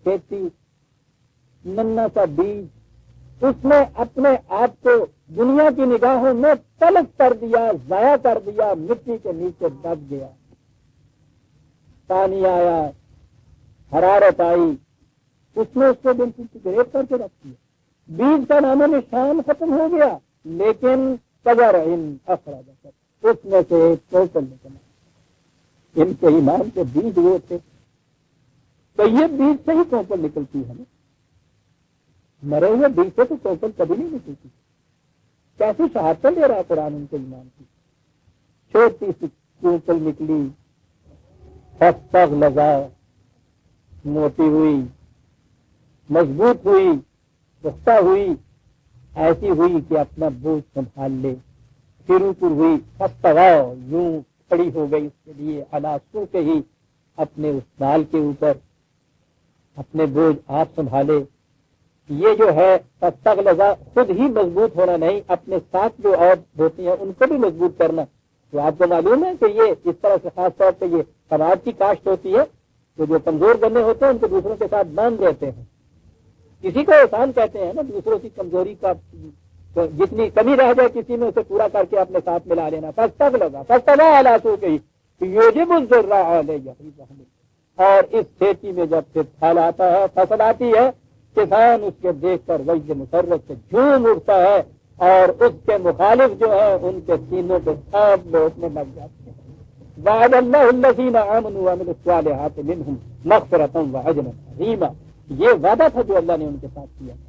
کھیتی ننا سا بیج، اس نے اپنے آپ کو دنیا کی نگاہوں میں تلف کر دیا، ضائع کر دیا، مٹی کے نیچے دب گیا. پانی آیا، حرارت آئی، اس نے اس کو بالکل گریب کر کے رکھ دیا. بیج کا نام و نشان ختم ہو گیا، لیکن کزرعٍ اخرج شطأہ، اس میں سے ایک کوکل نکلا. ان کے ایمان کے بیج وہ تھے. تو یہ بیج سے ہی کوکل نکلتی ہے نا، مرے ہوئے بیج سے تو کوکل کبھی نہیں نکلتی. کیسی شہادت دے رہا ہے قرآن ان کے ایمان کی. چھوٹی سی کوکل نکلی، فاستغلظا، موٹی ہوئی، مضبوط ہوئی، پختہ ہوئی، ایسی ہوئی کہ اپنا بوجھ سنبھال لے. پھر اوپر ہوئی، فاستویٰ، یوں کھڑی ہو گئی اس کے لیے علی سوقہ ہی، اپنے اس بال کے اوپر اپنے بوجھ آپ سنبھالے. یہ جو ہے فاستغلظا، خود ہی مضبوط ہونا نہیں، اپنے ساتھ جو اور ہوتی ہیں ان کو بھی مضبوط کرنا. تو آپ کو معلوم ہے کہ یہ اس طرح سے خاص طور پہ یہ کباب کی کاشت ہوتی ہے تو جو کمزور گنے ہوتے ہیں ان کو دوسروں کے ساتھ باندھ دیتے ہیں. کسی کو احسان کہتے ہیں نا، دوسروں کی کمزوری کا جتنی کمی رہ جائے کسی میں اسے پورا کر کے اپنے ساتھ ملا لینا. فاستغلظا فاستویٰ علی سوقہ ہی، یوجب الذرا علیہ، اور اس کھیتی میں جب پھر پھل آتا ہے، فصل آتی ہے، کسان اس کے دیکھ کر وجد مسرت سے جھوم اٹھتا ہے، اور اس کے مخالف جو ہے ان کے سینوں پہ سب لوٹنے لگ جاتے ہیں۔ وعد اللہ الذین آمنوا وعملوا الصالحات منہم مغفرۃ واجرا عظیما، یہ وعدہ تھا جو اللہ نے ان کے ساتھ کیا تھا۔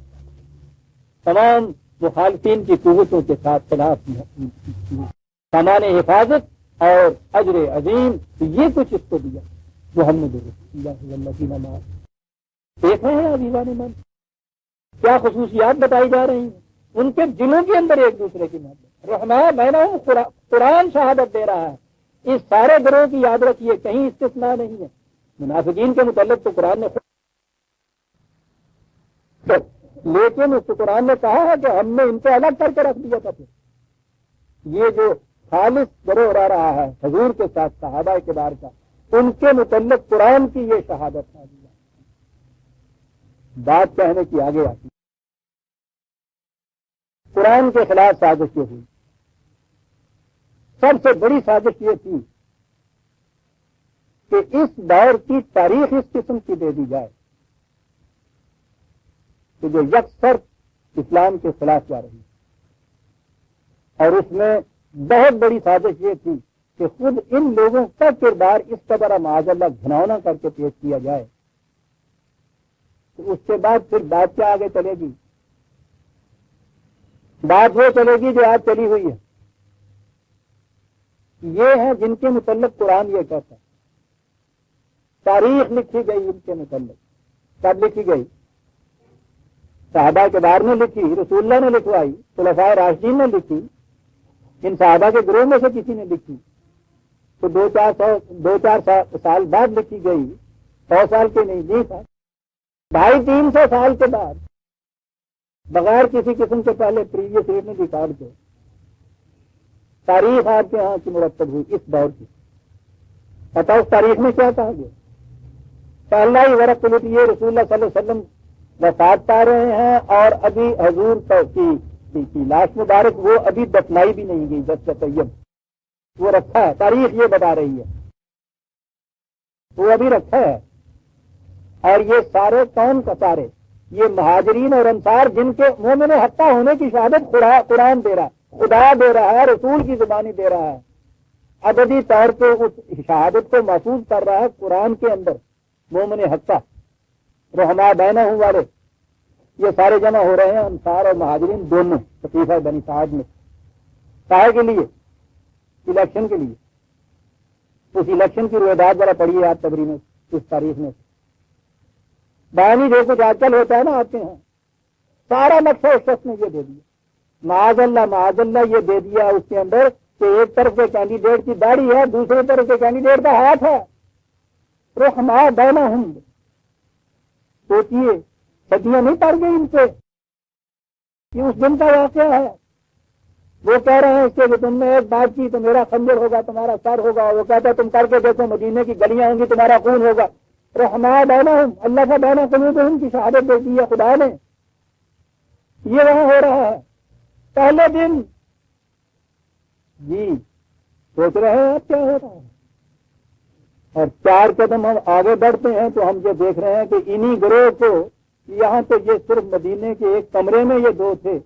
تمام مخالفین کی قوتوں کے ساتھ خلاف سامان حفاظت اور اجر عظیم، یہ کچھ اس کو دیا محمد رسول اللہ والذین معہ۔ دیکھ رہے ہیں عزیزان من کیا خصوصیات بتائی جا رہی ہیں، ان کے دلوں کے اندر ایک دوسرے کی محبت۔ رحماء بینہم، قرآن شہادت دے رہا ہے، اس سارے گروہ کی یاد رکھیے، کہیں استثناء نہیں ہے۔ منافقین کے متعلق تو قرآن نے، لیکن اس قرآن نے کہا ہے کہ ہم نے ان کو الگ کر کے رکھ دیا تھا۔ یہ جو خالص گروہ رہ رہا ہے حضور کے ساتھ صحابہ کبار کا، ان کے متعلق قرآن کی یہ شہادت ہے۔ بات کہنے کی آگے آتی، قرآن کے خلاف سازش یہ ہوئی۔ سب سے بڑی سازش یہ تھی کہ اس دور کی تاریخ اس قسم کی دے دی جائے کہ جو یکسر اسلام کے خلاف جا رہی ہے، اور اس میں بہت بڑی سازش یہ تھی کہ خود ان لوگوں کا کردار اس قدر معاذ اللہ گھناؤنا کر کے پیش کیا جائے، تو اس کے بعد پھر بات کیا آگے چلے گی؟ بات وہ چلے گی جو آج چلی ہوئی ہے۔ یہ ہیں جن کے متعلق قرآن یہ کہتا ہے، تاریخ لکھی گئی ان کے متعلق۔ کب لکھی گئی؟ صحابہ کبار نے لکھی، رسول اللہ نے لکھوائی، خلفائے راشدین نے لکھی، ان صحابہ کے گروہ میں سے کسی نے لکھی، تو دو چار سال بعد لکھی گئی، 100 سال کے نہیں تھا، 250-300 سال کے بعد، بغیر کسی قسم کے پہلے پریویس ریڈنگ ریکارڈ کے تاریخ آپ کے ہاں کی مرتب ہوئی اس دور کی۔ پتہ اس تاریخ میں کیا کہا گیا؟ پہلا ہی ورق یہ رسول اللہ صلی اللہ علیہ وسلم وفات پا رہے ہیں، اور ابھی حضور کی لاش مبارک وہ ابھی دفنائی بھی نہیں گئی، جب سے طیب وہ رکھا ہے، تاریخ یہ بتا رہی ہے وہ ابھی رکھا ہے۔ اور یہ سارے کون کا سارے یہ مہاجرین اور انصار جن کے مومن حقہ ہونے کی شہادت قرآن دے رہا ہے، خدا دے رہا ہے، رسول کی زبانی دے رہا ہے، ابدی طور پہ اس شہادت کو محفوظ کر رہا ہے قرآن کے اندر۔ مومن حقہ، رحماء بینہم والے، یہ سارے جمع ہو رہے ہیں، انصار اور مہاجرین دونوں، سقیفہ بنی سعد میں، کاہے کے لیے؟ الیکشن کے لیے۔ اس الیکشن کی روایات ذرا پڑھیے آپ تبری میں، اس تاریخ میں بیانی جو کچھ آج کل ہوتا ہے نا آپ کے یہاں، سارا نقشہ اس شخص نے یہ دے دیا، معاذ اللہ یہ دے دیا اس کے اندر کہ ایک طرف کے کینڈیڈیٹ کی داڑھی ہے، دوسرے طرف کے کینڈیڈیٹ کا ہاتھ ہے۔ رحماء بینہم، سوچیے صدیاں نہیں پڑ گئی ان سے، یہ اس دن کا واقعہ ہے۔ وہ کہہ رہے ہیں اس کے کہ تم نے ایک بات کی تو میرا خنجر ہوگا، تمہارا سر ہوگا، وہ کہتا ہے تم کر کے دیکھو مدینے کی گلیاں ہوں گی، تمہارا خون ہوگا۔ رحماء بینہم، اللہ کا بین قلوبہم کی شہادت دے دی ہے خدا نے، یہ وہاں ہو رہا ہے پہلے دن۔ جی سوچ رہے ہیں اب کیا ہو رہا ہے، اور 4 قدم ہم آگے بڑھتے ہیں تو ہم یہ دیکھ رہے ہیں کہ انہی گروہ کو یہاں تو یہ صرف مدینے کے ایک کمرے میں یہ 2 تھے،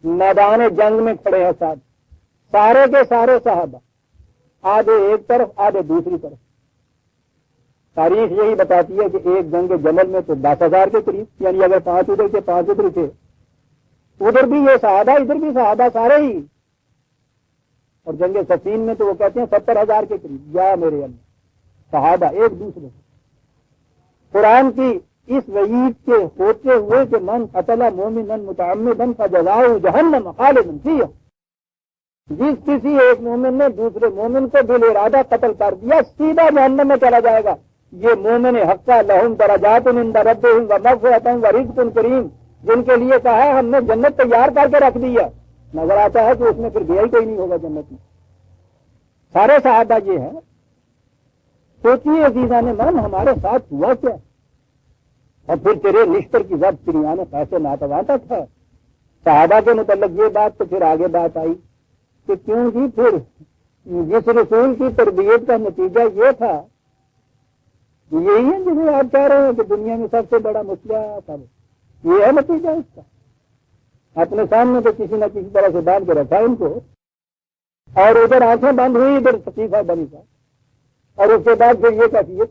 میدان جنگ میں کھڑے ہیں ساتھ، سارے کے سارے صحابہ، آدھے ایک طرف آدھے دوسری طرف۔ تاریخ یہی بتاتی ہے کہ ایک جنگ جمل میں تو 10,000 کے قریب، یعنی اگر 5 ادھر کے 5 ادھر تھے، ادھر بھی یہ صحابہ ادھر بھی صحابہ سارے ہی، اور جنگ صفین میں تو وہ کہتے ہیں 70,000 کے قریب، یا میرے اللہ صحابہ ایک دوسرے سے۔ قرآن کی اس وعید کے ہوتے ہوئے کہ من قتل مومنا متعمدا فجزاؤہ جہنم خالدا فیہا، جس کسی ایک مومن نے دوسرے مومن کو بال ارادہ قتل کر دیا سیدھا جہنم میں چلا جائے گا۔ یہ مومن حقہ لہم درجات عند ربہم ومغفرۃ ورزق کریم، جن کے لیے کہا ہے ہم نے جنت تیار کر کے رکھ دیا، نظر آتا ہے کہ اس میں پھر گیا ہی کوئی نہیں ہوگا جنت میں۔ سارے صحابہ یہ ہیں۔ سوچیے عزیزان من ہمارے ساتھ ہوا کیا، اور پھر تیرے نشتر کی ضبط چڑیاں کیسے ناتواں تک ہے۔ صحابہ کے متعلق یہ بات تو پھر آگے بات آئی کہ کیوں جی پھر جس رسول کی تربیت کا نتیجہ یہ تھا، یہی ہے جسے آپ کہہ رہے ہیں کہ دنیا میں سب سے بڑا مسئلہ تھا، یہ ہے نتیجہ اس کا۔ اپنے سامنے تو کسی نہ کسی طرح سے باندھ کے رکھا ان کو، اور ادھر آنکھیں بند ہوئی، ادھر سقیفہ بنی تھا، اور اس کے بعد پھر یہ کیفیت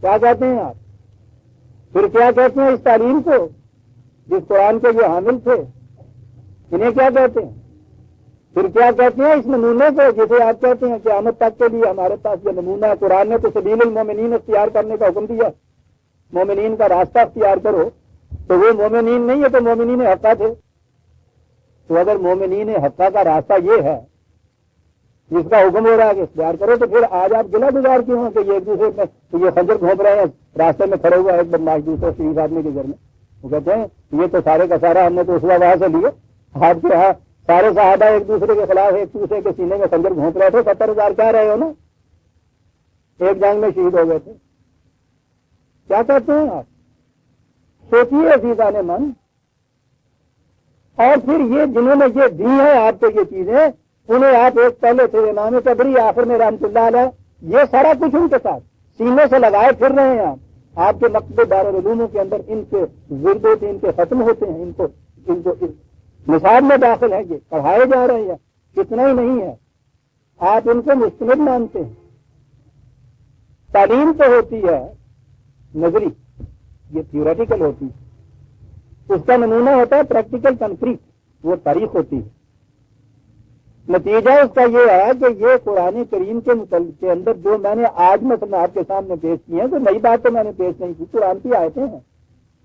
کیا کہتے ہیں آپ؟ پھر کیا کہتے ہیں اس تعلیم کو جس قرآن کے یہ حامل تھے، انہیں کیا کہتے ہیں؟ پھر کیا کہتے ہیں اس نمونے کو جسے آپ کہتے ہیں قیامت تک کے لیے ہمارے پاس یہ نمونہ ہے؟ قرآن نے تو سبیل المومنین اختیار کرنے کا حکم دیا، مومنین کا راستہ اختیار کرو، تو وہ مومنین نہیں ہے تو مومنین حقہ تھے۔ تو اگر مومنین حقہ کا راستہ یہ ہے جس کا حکم ہو رہا ہے کہ اختیار کرو، تو پھر آج آپ گلا گزار کیوں ہیں کہ یہ ایک دوسرے میں یہ خنجر گھونپ رہے ہیں؟ راستے میں کھڑے ہوا ایک بدماش دوسرے شریف آدمی کے گھر میں، وہ کہتے ہیں یہ تو سارے کا سارا ہم نے تو اس وہاں سے لیے، آپ کے یہاں سارے صحابہ ایک دوسرے کے خلاف ایک دوسرے کے سینے میں خنجر گھونپ رہے تھے، 70,000 کہہ رہے ہو نا، ایک جنگ میں شہید ہو گئے تھے۔ کیا کہتے ہیں آپ؟ سوچیے عزیزان من۔ اور پھر یہ جنہوں نے یہ دی ہے آپ کو یہ چیزیں، انہیں آپ ایک پہلے تھے امام قبری، آخر میں رحمۃ اللہ علیہ، یہ سارا کچھ ان کے ساتھ سینے سے لگائے پھر رہے ہیں آپ کے مکتب دارالعلوموں کے اندر ان کے ورد ہوتے ہیں، ان کے ختم ہوتے ہیں، ان کو نصاب میں داخل ہیں، یہ پڑھائے جا رہے ہیں۔ کتنا ہی نہیں ہے، آپ ان کو مستند مانتے ہیں۔ تعلیم تو ہوتی ہے نظری، یہ تھیوریٹیکل ہوتی ہے، اس کا نمونہ ہوتا ہے پریکٹیکل کنکریٹ، وہ تاریخ ہوتی ہے۔ نتیجہ اس کا یہ ہے کہ یہ قرآن کریم کے اندر جو میں نے آج مثلا آپ کے سامنے پیش کی ہیں، تو نئی بات تو میں نے پیش نہیں کی، قرآن کی آیتیں ہیں،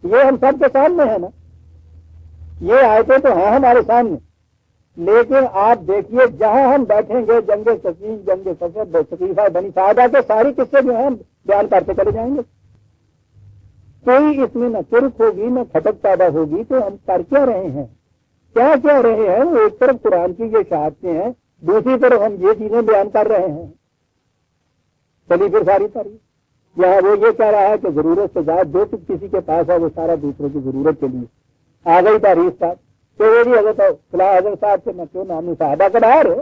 یہ ہم سب کے سامنے ہیں نا، یہ آیتیں تو ہیں ہمارے سامنے، لیکن آپ دیکھیے جہاں ہم بیٹھیں گے جنگ سفین، جنگ سفر، سقیفہ بنی سعادہ کے ساری قصے جو ہیں ہم بیان کرتے چلے جائیں گے، کوئی اس میں نہ چرک ہوگی نہ کھٹک پیدا ہوگی، تو ہم کر کیا رہے ہیں، کیا کیا رہے ہیں؟ وہ ایک طرف قرآن کی یہ شہادتیں ہیں، دوسری طرف ہم یہ چیزیں بیان کر رہے ہیں۔ چلیے پھر ساری تاریخ یہاں وہ یہ کہہ رہا ہے کہ ضرورت سے زیادہ جو کچھ کسی کے پاس ہے وہ سارا دوسروں کی ضرورت کے لیے آ گئی تاریخ صاحب، تو وہ بھی حضرت فلاح حضرت صاحب سے میں کیوں نام صحابہ کا باہر ہے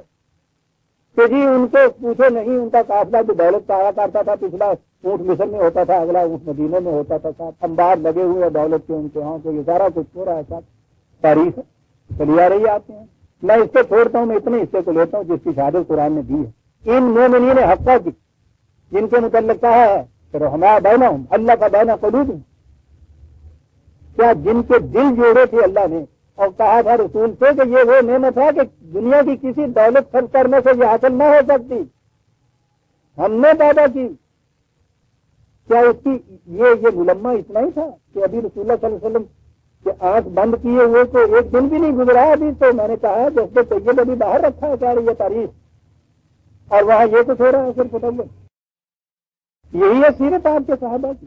کہ جی ان کو پوچھے نہیں، ان کا قافلہ جو دولت کا آیا کرتا تھا، پچھلا اونٹ مصر میں ہوتا تھا، اگلا اونٹ مدینے میں ہوتا تھا، صاحب انبار لگے ہوئے دولت کے ان کے ہاں، تو یہ سارا کچھ ہو رہا ہے صاحب، تاریخ چلی آ رہی آتے ہیں۔ میں اس کو چھوڑتا ہوں، میں اتنے حصے کو لیتا ہوں جس کی شہادت قرآن نے دی ہے ان مومنین حقہ کی، جن کے متعلق کہا ہے کہ ہمارا بینا ہوں اللہ کا بینا قلوب، کیا جن کے دل جوڑے تھے اللہ نے، اور کہا تھا رسول سے کہ یہ وہ نعمت ہے کہ دنیا کی کسی دولت خرچ کرنے سے یہ حاصل نہ ہو سکتی، ہم نے پیدا کی۔ کیا اس کی یہ ملمہ اتنا ہی تھا کہ ابھی رسول اللہ صلی اللہ علیہ وسلم کہ آنکھ بند کیے ہوئے کو ایک دن بھی نہیں گزرا ابھی، تو میں نے کہا جس کو طیب ابھی باہر رکھا ہے کہہ رہی ہے تاریخ، اور وہاں یہ کچھ ہو رہا ہے صرف فتح، یہی ہے سیرت آپ کے صحابہ کی۔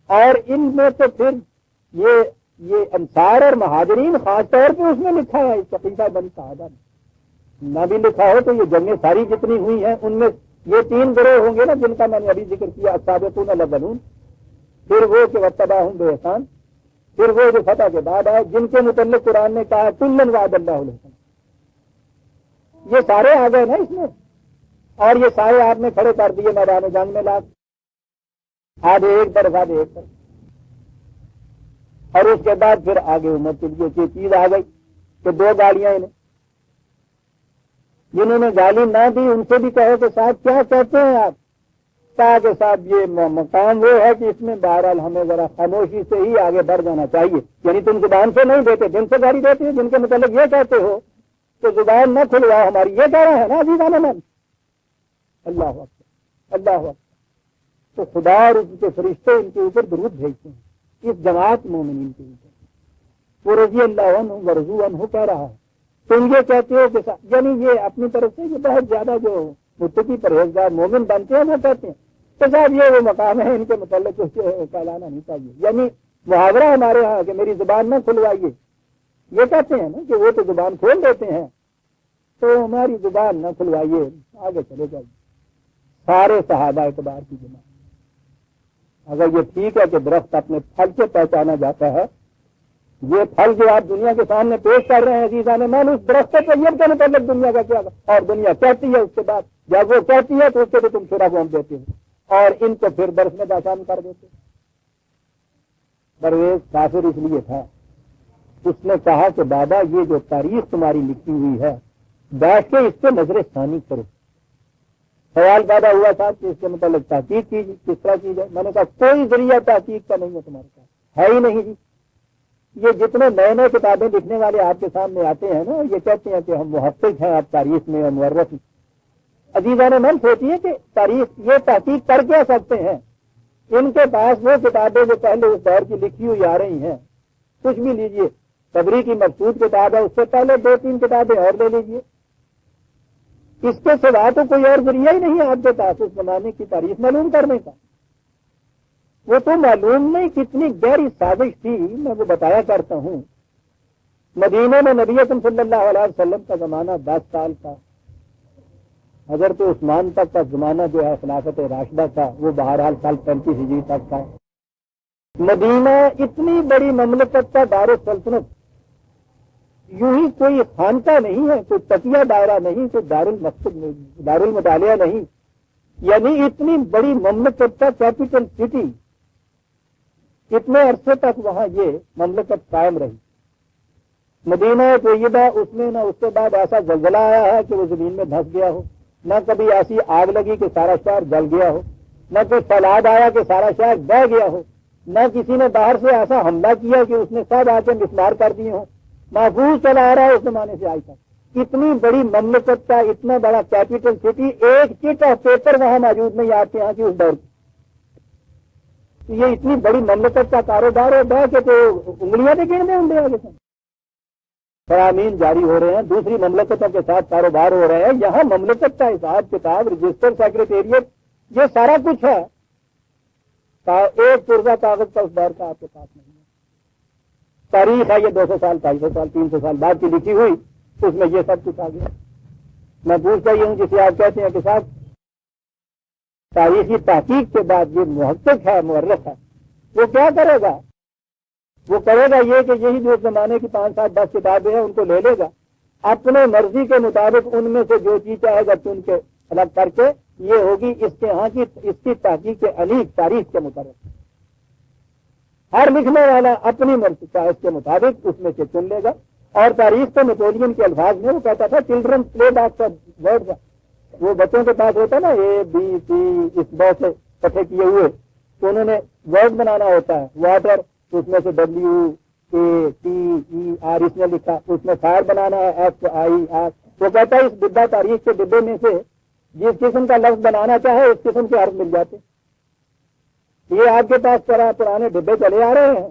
اور ان میں تو پھر یہ انصار اور مہاجرین خاص طور پہ اس میں لکھا ہے، اس صحیفہ بنی سعادہ میں نہ بھی لکھا ہو تو یہ جنگیں ساری جتنی ہوئی ہیں ان میں یہ 3 گروہ ہوں گے نا جن کا میں نے ابھی ذکر کیا، السابقون الاولون، پھر وہ کہ واتبعہم بإحسان، پھر وہ جو فتح کے بعد آئے جن کے متعلق قرآن نے کہا کلا وعد اللہ الحسنى، یہ سارے آ گئے نا اس میں، اور یہ سارے آپ نے کھڑے کر دیے میدان جنگ میں لاکھ، آدھے ایک طرف آدھے ایک طرف، اور اس کے بعد پھر آگے امت کے لیے یہ چیز آ گئی کہ 2 گالیاں انہیں، جنہوں نے گالی نہ دی ان سے بھی کہو کہ صاحب کیا کہتے ہیں آپ، کہا کہ صاحب یہ مقام وہ ہے کہ اس میں بہرحال ہمیں ذرا خاموشی سے ہی آگے بڑھ جانا چاہیے، یعنی تم زبان سے نہیں دیتے، دن سے گالی دیتے ہیں، جن کے متعلق یہ کہتے ہو تو زبان نہ کھلواؤ ہماری، یہ کہہ رہے ہیں نا عزیزان من۔ اللہ اکبر اللہ اکبر۔ تو خدا اور اس کے فرشتے ان کے اوپر درود بھیجتے ہیں اس جماعت مومنین کے اوپر، وہ رضی اللہ عنہ ورضوا عنہ کہہ رہا ہے، تم یہ کہتے ہو کہ یعنی یہ اپنی طرف سے یہ بہت زیادہ جو متقی پرہیزگار مومن بنتے ہیں وہ کہتے ہیں تو صاحب یہ وہ مقام ہے ان کے متعلق کچھ کہلانا نہیں چاہیے، یعنی محاورہ ہمارے ہاں کہ میری زبان نہ کھلوائیے، یہ کہتے ہیں نا کہ وہ تو زبان کھول دیتے ہیں، تو ہماری زبان نہ کھلوائیے، آگے چلے جائیے۔ سارے صحابہ اعتبار کی جماعت، اگر یہ ٹھیک ہے کہ درخت اپنے پھل سے پہچانا جاتا ہے یہ پھل جو آپ دنیا کے سامنے پیش کر رہے ہیں عزیزان من، اس درخت طیب کے متعلق دنیا کا کیا، اور دنیا کہتی ہے اس کے بعد، جب وہ کہتی ہے تو اس کے تم چھوڑا بوم دیتے ہو اور ان کو پھر برس میں آسان کر دیتے۔ پرویز کافر اس لیے تھا، اس نے کہا کہ بابا یہ جو تاریخ تمہاری لکھی ہوئی ہے بیٹھ کے اس پہ نظر ثانی کرو۔ سوال پیدا ہوا تھا کہ اس کے متعلق تحقیق کی کس طرح کی جائے۔ میں نے کہا کوئی ذریعہ تحقیق کا نہیں ہے تمہارے پاس، ہے ہی نہیں جی۔ یہ جتنے نئے نئے کتابیں لکھنے والے آپ کے سامنے آتے ہیں نا، یہ کہتے ہیں کہ ہم محقق ہیں، آپ تاریخ میں اور مورخ۔ عزیزان من سوچیے کہ تاریخ یہ تحقیق کر کیا سکتے ہیں؟ ان کے پاس وہ کتابیں جو پہلے اس دور کی لکھی ہوئی آ رہی ہیں، کچھ بھی لیجئے، تبری کی مقصود کتاب ہے، اس سے پہلے 2-3 کتابیں اور لے لیجئے۔ اس کے سوا تو کوئی اور ذریعہ ہی نہیں ہے آپ کے پاس اس زمانے کی تاریخ معلوم کرنے کا۔ وہ تو معلوم نہیں کتنی گہری سازش تھی، میں وہ بتایا کرتا ہوں۔ مدینے میں نبی اکرم صلی اللہ علیہ وسلم کا زمانہ 10 سال کا، حضرت عثمان تک کا زمانہ جو ہے خلافت راشدہ کا، وہ بہرحال سال 35 ہجری تک کا۔ مدینہ اتنی بڑی مملکت کا دار السلطنت، یوں ہی کوئی خانقاہ نہیں ہے، کوئی تقیہ دائرہ نہیں، کوئی دار المطالعہ نہیں، یعنی اتنی بڑی مملکت کا کیپٹل سٹی، اتنے عرصے تک وہاں یہ مملکت قائم رہی۔ مدینہ طیبہ، اس میں نہ اس کے بعد ایسا زلزلہ آیا ہے کہ وہ زمین میں دھس گیا ہو، نہ کبھی ایسی آگ لگی کہ سارا شہر جل گیا ہو، نہ کوئی سیلاب آیا کہ سارا شہر بہہ گیا ہو، نہ کسی نے باہر سے ایسا حملہ کیا کہ اس نے سب آ کے مسمار کر دیے ہوں۔ محفوظ چلا آ رہا ہے اس زمانے سے آج تک۔ اتنی بڑی مملکت کا اتنا بڑا کیپٹل سٹی، ایک چٹ آف پیپر وہاں موجود نہیں آپ کے یہاں کی اس دور کی۔ یہ اتنی بڑی مملکت کا کاروبار ہو گیا کہ تو انگلیاں بھی گن دیں ہوں آگے سے۔ فرامین جاری ہو رہے ہیں، دوسری مملکتوں کے ساتھ کاروبار ہو رہے ہیں، یہاں مملکت کا حساب کتاب، رجسٹر، سیکریٹریٹ، یہ سارا کچھ ہے۔ ایک پرزہ کاغذ کا اس دور کا آپ کے پاس نہیں ہے۔ تاریخ ہے یہ 200 سال، 250 سال، 300 سال بعد کی لکھی ہوئی، اس میں یہ سب کچھ آ گیا۔ میں پوچھتا یہ ہوں جسے آپ کہتے ہیں کہ صاحب تاریخی تحقیق کے بعد یہ محقق ہے، مورخ ہے، وہ کیا کرے گا؟ وہ کرے گا یہ کہ یہی جو زمانے کی 5, 7, 10 کتابیں ہیں ان کو لے لے گا، اپنے مرضی کے مطابق ان میں سے جو چیز چاہے گا چن کے الگ کر کے، یہ ہوگی اس کے ہاں کی اس کی تحقیق انیق تاریخ کے مطابق۔ ہر لکھنے والا اپنی مرضی کا اس کے مطابق اس میں سے چن لے گا۔ اور تاریخ تو نیپولین کے الفاظ میں وہ کہتا تھا چلڈرن پلے باکس ورڈ، وہ بچوں کے پاس ہوتا ہے نا ABC اس بہت سے اکٹھے کیے ہوئے، تو انہوں نے ورڈ بنانا ہوتا ہے، واٹر اس میں سے WATER اس میں لکھا، اس میں فائر بنانا ہے FIR۔ وہ کہتا ہے اس ڈبہ تاریخ کے ڈبے میں سے جس قسم کا لفظ بنانا چاہے اس قسم کے حرف مل جاتے۔ یہ آپ کے پاس پرانے ڈبے چلے آ رہے ہیں،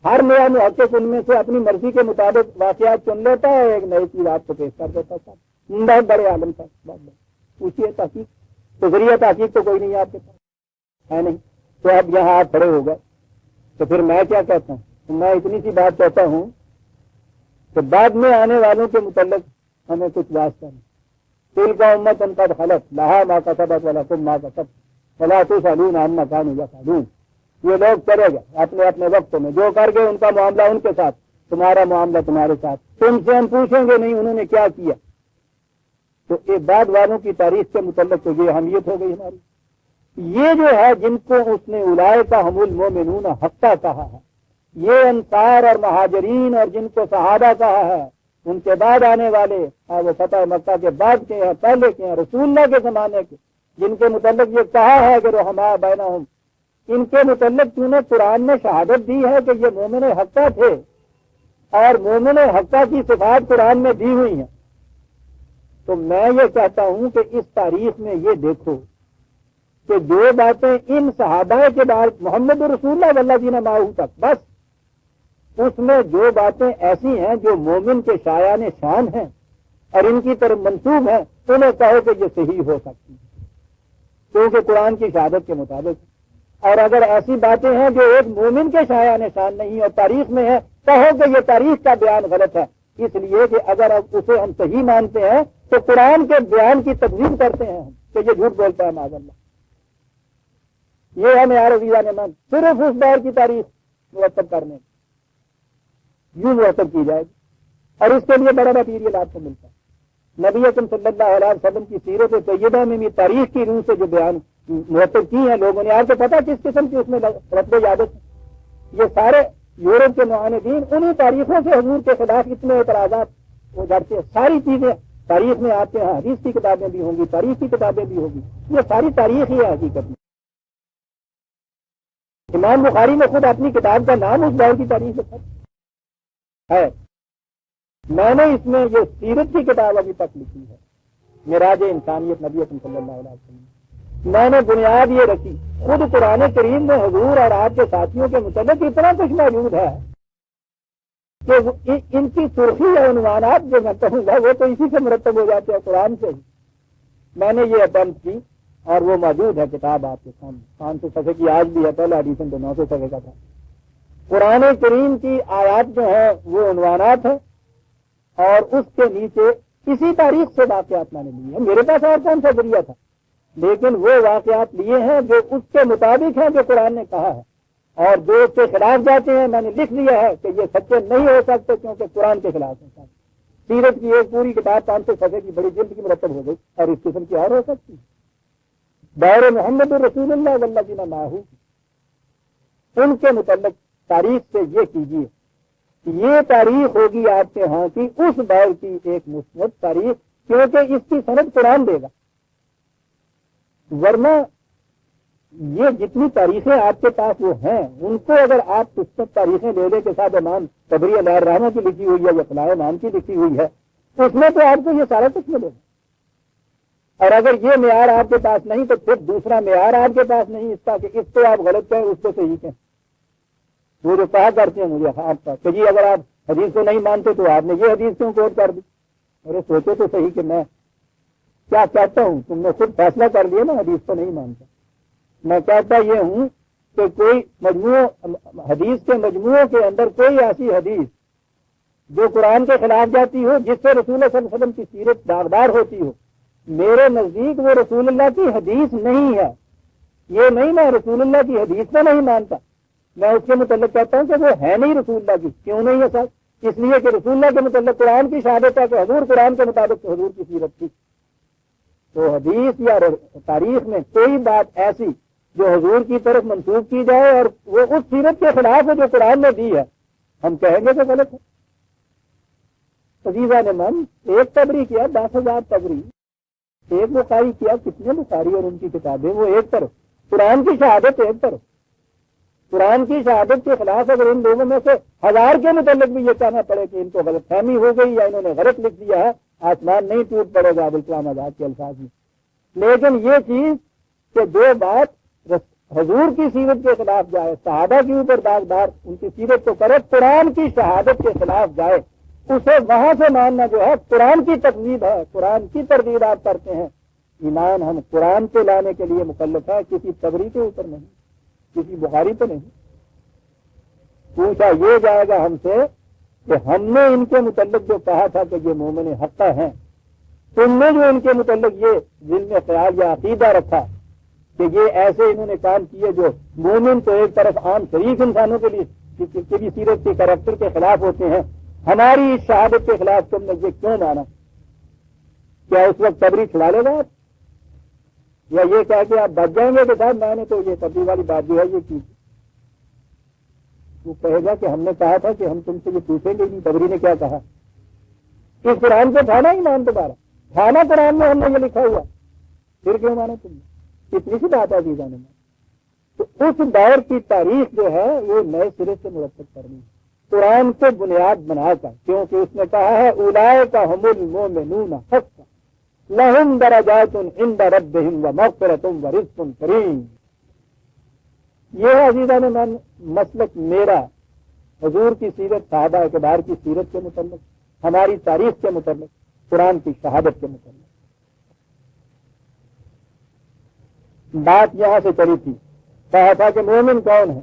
ہر نیا محقق ان میں سے اپنی مرضی کے مطابق واقعات چن لیتا ہے، ایک نئی چیز آپ کو پیش کر دیتا ہے۔ بہت بڑے عالم تھا، بہت بڑے، پوچھیے تحقیق تو ذریعہ تحقیق تو کوئی نہیں ہے آپ کے پاس، ہے نہیں۔ تو اب یہاں آپ کھڑے ہو گئے، تو پھر میں کیا کہتا ہوں؟ میں اتنی سی بات کہتا ہوں کہ بعد میں آنے والوں کے متعلق ہمیں کچھ واسطہ نہیں۔ تل کا امت ان قد خلت لہا ما کسبت ولکم ما کسبتم ولا تسألون عما كانوا يفعلون۔ یہ لوگ چلے گئے اپنے اپنے وقتوں میں، جو کر گئے ان کا معاملہ ان کے ساتھ، تمہارا معاملہ تمہارے ساتھ، تم سے ہم پوچھیں گے نہیں انہوں نے کیا کیا۔ تو ایک بعد والوں کی تاریخ کے متعلق تو یہ اہمیت ہو گئی ہماری۔ یہ جو ہے جن کو اس نے اولئک هم المؤمنون حقا کہا ہے، یہ انصار اور مہاجرین اور جن کو صحابہ کہا ہے، ان کے بعد آنے والے، وہ فتح مکہ کے بعد کے ہیں، پہلے کے ہیں، رسول اللہ کے زمانے کے، جن کے متعلق یہ کہا ہے کہ رحماء بینہم، ان کے متعلق چونکہ قرآن نے شہادت دی ہے کہ یہ مومن حقہ تھے، اور مومن حقہ کی صفات قرآن میں دی ہوئی ہیں، تو میں یہ کہتا ہوں کہ اس تاریخ میں یہ دیکھو کہ جو باتیں ان صحابہ کے بعد محمد رسول اللہ والذین معہ تک، بس اس میں جو باتیں ایسی ہیں جو مومن کے شایان شان ہیں اور ان کی طرف منسوب ہیں، انہیں کہو کہ یہ صحیح ہو سکتی کیونکہ قرآن کی شہادت کے مطابق۔ اور اگر ایسی باتیں ہیں جو ایک مومن کے شایان شان نہیں اور تاریخ میں ہے، کہو کہ یہ تاریخ کا بیان غلط ہے، اس لیے کہ اگر اسے ہم صحیح مانتے ہیں تو قرآن کے بیان کی تکذیب کرتے ہیں ہم کہ یہ جھوٹ بولتا ہے معاذ اللہ۔ یہ ہے معیار عزیزان من، صرف اس دور کی تاریخ مرتب کرنے۔ یوں مرتب کی جائے گی، اور اس کے لیے بڑا مٹیریل آپ کو ملتا ہے۔ نبی اکرم صلی اللہ علیہ وسلم کی سیرت طیبہ میں بھی تاریخ کی روح سے جو بیان مرتب کی ہیں لوگوں نے، آپ کو پتا کس قسم کی اس میں رتب عادت ہے؟ یہ سارے یورپ کے معاندین انہیں تاریخوں سے حضور کے خلاف اتنے اعتراضات وہ جاتے ہیں، ساری چیزیں تاریخ میں آتے ہیں، حدیث کی کتابیں بھی ہوں گی، تاریخ کی کتابیں بھی ہوگی، یہ ساری تاریخ ہی ہے حقیقت میں۔ امام بخاری نے خود اپنی کتاب کا نام اس دور کی تاریخ رکھا ہے۔ میں نے اس میں یہ سیرت کی کتاب ابھی تک لکھی ہے، معراج انسانیت نبی اکرم صلی اللہ علیہ وسلم۔ میں نے بنیاد یہ رکھی، خود قرآن کریم میں حضور اور آپ کے ساتھیوں کے متعلق اتنا کچھ موجود ہے کہ ان کی سرخی یا عنوانات جو میں کہوں گا وہ تو اسی سے مرتب ہو جاتے ہیں، قرآن سے ہی۔ میں نے یہ اٹیمپٹ کی اور وہ موجود ہے کتاب آپ کے سامنے، 500 صفحے کی آج بھی ہے، پہلا ایڈیشن تو 900 صفحے کا تھا۔ قرآن کریم کی آیات جو ہیں وہ عنوانات ہیں، اور اس کے نیچے اسی تاریخ سے واقعات میں نے لیے ہیں۔ میرے پاس اور کون سا ذریعہ تھا، لیکن وہ واقعات لیے ہیں جو اس کے مطابق ہیں جو قرآن نے کہا ہے، اور جو اس کے خلاف جاتے ہیں میں نے لکھ لیا ہے کہ یہ سچے نہیں ہو سکتے کیونکہ قرآن کے خلاف ہے۔ سیرت کی ایک پوری کتاب 500 صفحے کی بڑی جلد کی مرتب ہو گئی، اور اس قسم کی اور ہو سکتی ہے۔ دور محمد رسول اللہ والذین معہ، ان کے متعلق تاریخ سے یہ کیجیے، یہ تاریخ ہوگی آپ کے ہاں کی اس دور کی ایک مثبت تاریخ، کیونکہ اس کی سند قرآن دے گا۔ ورنہ یہ جتنی تاریخیں آپ کے پاس وہ ہیں، ان کو اگر آپ مثبت تاریخیں لے لے کے ساتھ امام طبری علیہ الرحمہ کی لکھی ہوئی ہے یا فلاں امام کی لکھی ہوئی ہے، اس میں تو آپ کو یہ سارا کچھ ملے گا۔ اور اگر یہ معیار آپ کے پاس نہیں تو پھر دوسرا معیار آپ کے پاس نہیں اس کا کہ اس کو آپ غلط کہیں اس کو صحیح کہیں۔ وہ جو کہا کرتے ہیں مجھے آپ کا کہ جی اگر آپ حدیث کو نہیں مانتے تو آپ نے یہ حدیث کیوں کوٹ کر دی؟ ارے سوچو تو صحیح کہ میں کیا کہتا ہوں، تم نے خود فیصلہ کر لیا نا حدیث کو نہیں مانتا۔ میں کہتا یہ ہوں کہ کوئی حدیث کے مجموعوں کے اندر کوئی ایسی حدیث جو قرآن کے خلاف جاتی ہو، جس سے رسول اللہ صلی اللہ علیہ وسلم کی سیرت داغدار ہوتی ہو، میرے نزدیک وہ رسول اللہ کی حدیث نہیں ہے۔ یہ نہیں میں رسول اللہ کی حدیث میں نہیں مانتا، میں اس کے متعلق کہتا ہوں کہ وہ ہے نہیں رسول اللہ کی۔ کیوں نہیں ہے سر؟ اس لیے کہ رسول اللہ کے متعلق قرآن کی شہادت ہے کہ حضور قرآن کے مطابق حضور کی سیرت تھی۔ تو حدیث یا تاریخ میں کوئی بات ایسی جو حضور کی طرف منسوخ کی جائے اور وہ اس سیرت کے خلاف ہے جو قرآن نے دی ہے، ہم کہیں گے کہ غلط ہے۔ عزیزہ نے من ایک تبری کیا 10,000 تبری، ایک بخاری کیا کتنے بخاری اور ان کی کتابیں، وہ ایک طرف، قرآن کی شہادت ایک طرف۔ قرآن کی شہادت کے خلاف اگر ان لوگوں میں سے 1000 کے متعلق بھی یہ کہنا پڑے کہ ان کو غلط فہمی ہو گئی یا انہوں نے غلط لکھ دیا ہے، آسمان نہیں ٹوٹ پڑے گا ابوالکلام آزاد کے الفاظ میں۔ لیکن یہ چیز کہ جو بات حضور کی سیرت کے خلاف جائے، صحابہ کے اوپر داغدار ان کی سیرت کو کرے، قرآن کی شہادت کے خلاف جائے، اسے وہاں سے ماننا جو ہے قرآن کی تکذیب ہے، قرآن کی تردید آپ کرتے ہیں۔ ایمان ہم قرآن پہ لانے کے لیے مکلف ہے، کسی تبری کے اوپر نہیں، کسی بخاری پہ نہیں۔ پوچھا یہ جائے گا ہم سے کہ ہم نے ان کے متعلق جو کہا تھا کہ یہ مومن حقہ ہیں، تم نے جو ان کے متعلق یہ دل میں خیال یا عقیدہ رکھا کہ یہ ایسے انہوں نے کام کیے جو مومن تو ایک طرف عام شریف انسانوں کے لیے کی سیرت کے کریکٹر کے خلاف ہوتے ہیں، ہماری اس شہادت کے خلاف تم نے یہ کیوں مانا؟ کیا اس وقت تبری چھڑا لے گا آپ، یا یہ کہہ کہ آپ بچ جائیں گے کہ صاحب میں نے تو یہ تبری والی بات جو ہے یہ کی؟ وہ کہے گا کہ ہم نے کہا تھا کہ ہم تم سے یہ پوچھیں گے نہیں، تبری نے کیا کہا؟ اس قرآن کو تھا نا ایمان دوبارہ، تھا نا قرآن میں ہم نے یہ لکھا ہوا، پھر کیوں مانا تم نے؟ اتنی سی بات ہے جیزا نے۔ تو اس دور کی تاریخ جو ہے وہ نئے سرے سے مرتب کرنی ہے قرآن کو بنیاد بنا کر، کیونکہ اس نے کہا ہے اولئک هم المؤمنون حقا لهم درجات عند ربهم ومغفرۃ ورزق کریم۔ یہ ہے عزیزان من مسلک میرا حضور کی سیرت، صحابہ اکبار کی سیرت کے متعلق، ہماری تاریخ کے متعلق، قرآن کی شہادت کے متعلق۔ بات یہاں سے چلی تھی، کہا تھا کہ مومن کون ہے؟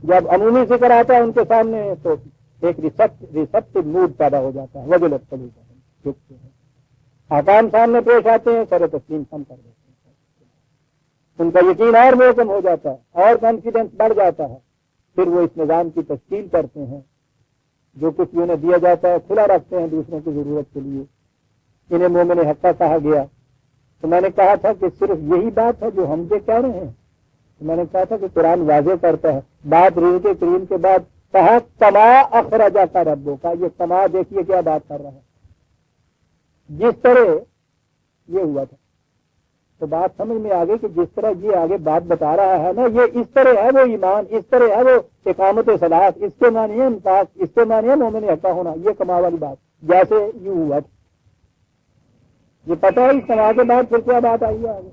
جب عمومی ذکر آتا ہے ان کے سامنے تو ایک ریسپٹو موڈ پیدا ہو جاتا ہے، وجلت چلتا ہے، حکام سامنے پیش آتے ہیں، سر تسلیم کم کر دیتے ہیں، ان کا یقین اور محکم ہو جاتا ہے اور کانفیڈنس بڑھ جاتا ہے، پھر وہ اس نظام کی تشکیل کرتے ہیں جو کچھ بھی انہیں دیا جاتا ہے کھلا رکھتے ہیں دوسروں کی ضرورت کے لیے. انہیں مومن حقہ کہا گیا. تو میں نے کہا تھا کہ صرف یہی بات ہے جو ہم یہ کہہ رہے ہیں. تو میں نے کہا تھا کہ قرآن واضح کرتا ہے. بات رزق کریم کے بعد کہا کما اخرجا کا ربوں کا. یہ کما دیکھیے کیا بات کر رہا ہے. جس طرح یہ ہوا تھا تو بات سمجھ میں آ گئی کہ جس طرح یہ آگے بات بتا رہا ہے نا یہ اس طرح ہے وہ ایمان, اس طرح ہے وہ اقامت صلاحت, اس کے معنی ہے انفاق, اس کے معنی ہے مومن حقہ ہونا. یہ کما والی بات جیسے یوں ہوا تھا. یہ پتہ ہے اس کما کے بعد پھر کیا بات آئی ہے آگے.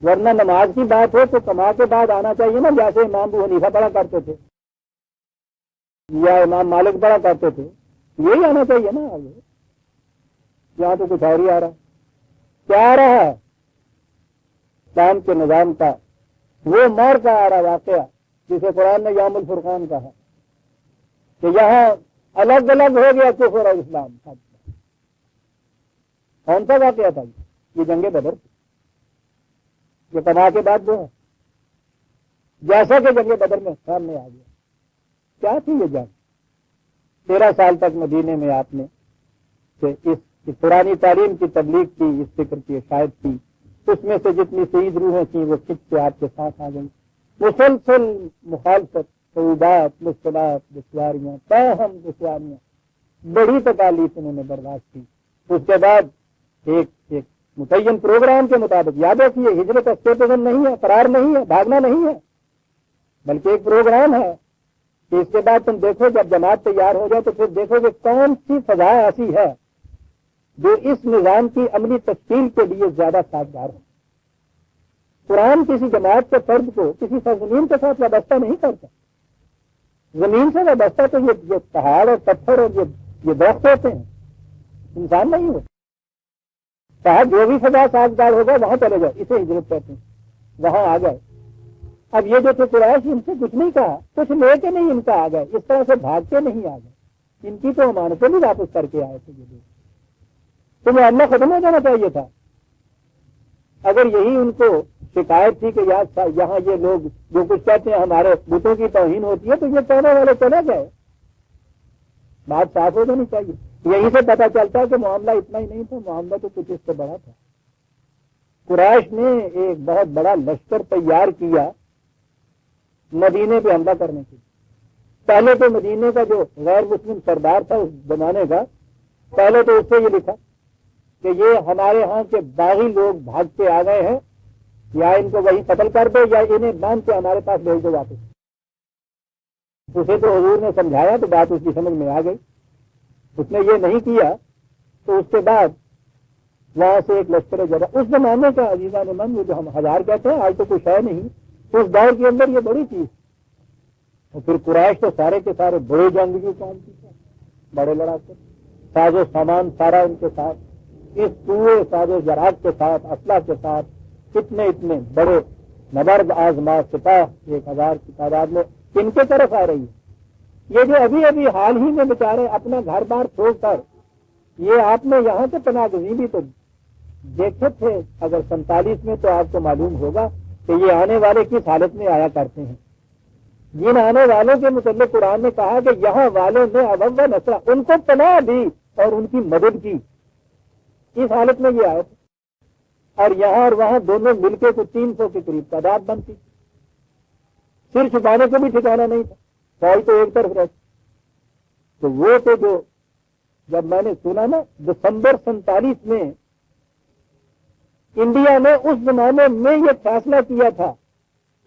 ورنہ نماز کی بات ہو تو کما کے بعد آنا چاہیے نا, جیسے امام ابو حنیفہ پڑھا کرتے تھے یا امام مالک پڑھا کرتے تھے, یہی آنا چاہیے نا آگے. یہاں تو کچھ اور ہی آ رہا ہے. کیا آ رہا ہے؟ اسلام کے نظام کا وہ مار کا آ رہا واقعہ جسے قرآن نے یوم الفرقان کہا کہ یہاں الگ الگ ہو گیا کفر اور اسلام. کون سا واقعہ تھا یہ جنگ بدر, یہ کما کے بعد وہ ہے جیسا کہ جنگ بدر میں سامنے آ گیا. کیا تھی یہ جنگ؟ 13 سال تک مدینے میں آپ نے اس پرانی تعلیم کی تبلیغ کی, اس فکر کی اشاعت کی, اس میں سے جتنی شہید روحیں تھیں وہ کھچ کے آپ کے ساتھ آ گئی. مسلسل مخالفت, صعوبات, مشکلات, دشواریاں, تاہم دشواریاں, بڑی تکالیف انہوں نے برداشت کی. اس کے بعد ایک متعین پروگرام کے مطابق, یاد رکھیے ہجرت اسکیپزم نہیں ہے, فرار نہیں ہے, بھاگنا نہیں ہے, بلکہ ایک پروگرام ہے کہ اس کے بعد تم دیکھو جب جماعت تیار ہو جائے تو پھر دیکھو کہ کون سی فضا ایسی ہے جو اس نظام کی عملی تشکیل کے لیے زیادہ سازگار ہو. قرآن کسی جماعت کے فرد کو کسی سرزمین کے ساتھ وابستہ نہیں کرتا. زمین سے وابستہ تو یہ پہاڑ اور پتھر اور یہ درخت ہوتے ہیں, انسان نہیں ہوتا. کہا جو بھی فضا سازگار ہوگا وہاں چلے جاؤ, اسے ہجرت کہتے ہیں. وہاں آ گئے. اب یہ جو تھے قریش, ان سے کچھ نہیں کہا, کچھ لے کے نہیں ان کا آ گئے, اس طرح سے بھاگ کے نہیں آ گئے. ان کی تو امانتیں بھی واپس کر کے آئے تھے. یہ تو معاملہ ختم ہو جانا چاہیے تھا. اگر یہی ان کو شکایت تھی کہ یہاں یہ لوگ جو کچھ کہتے ہیں ہمارے بتوں کی توہین ہوتی ہے, تو یہ کہنے والے چلے گئے. بات صاف ہو جانی چاہیے. یہیں سے پتہ چلتا ہے کہ معاملہ اتنا ہی نہیں تھا, معاملہ تو کچھ اس سے بڑا تھا. قریش نے ایک بہت بڑا لشکر تیار کیا مدینے پہ حملہ کرنے کے لیے. پہلے تو مدینے کا جو غیر مسلم سردار تھا اس زمانے کا, پہلے تو اس سے یہ لکھا کہ یہ ہمارے ہاں کے باغی لوگ بھاگ کے آ گئے ہیں, یا ان کو وہی قتل کر دو یا انہیں باندھ کے ہمارے پاس بھیج دو واپس. اسے تو حضور نے سمجھایا تو بات اس کی سمجھ میں آ گئی. اس نے یہ نہیں کیا تو اس کے بعد وہاں سے ایک لشکر جگہ اس زمانے کا عزیزہ نے من, جو ہم 1000 کہتے ہیں, آج تو کچھ ہے نہیں, اس دور کے اندر یہ بڑی چیز. اور پھر قریش تو سارے کے سارے بڑے جنگجو قوم کی, بڑے لڑاکے, ساز و سامان سارا ان کے ساتھ, اس پورے ساز و جراحت کے ساتھ, اسلحہ کے ساتھ, اتنے بڑے نبرد آزما سپاہ 1000 کی تعداد میں ان کے طرف آ رہی ہے. یہ جو ابھی ابھی حال ہی میں بیچارے اپنا گھر بار چھوڑ کر, یہ آپ نے یہاں سے پناہ گزین بھی تو دیکھے تھے اگر 47 میں, تو آپ کو معلوم ہوگا کہ یہ آنے والے کس حالت میں آیا کرتے ہیں. جن آنے والوں کے متعلق قرآن نے کہا کہ یہاں والوں نے ابو نصرہ, ان کو پناہ دی اور ان کی مدد کی, اس حالت میں یہ آئے تھے. اور یہاں اور وہاں دونوں مل کے تو 300 کے قریب تعداد بنتی. سر چھپانے کو بھی ٹھکانا نہیں تھا, فوج تو ایک طرف رہتی. تو وہ تو جو جب میں نے سنا نا دسمبر 47 میں انڈیا نے اس زمانے میں یہ فیصلہ کیا تھا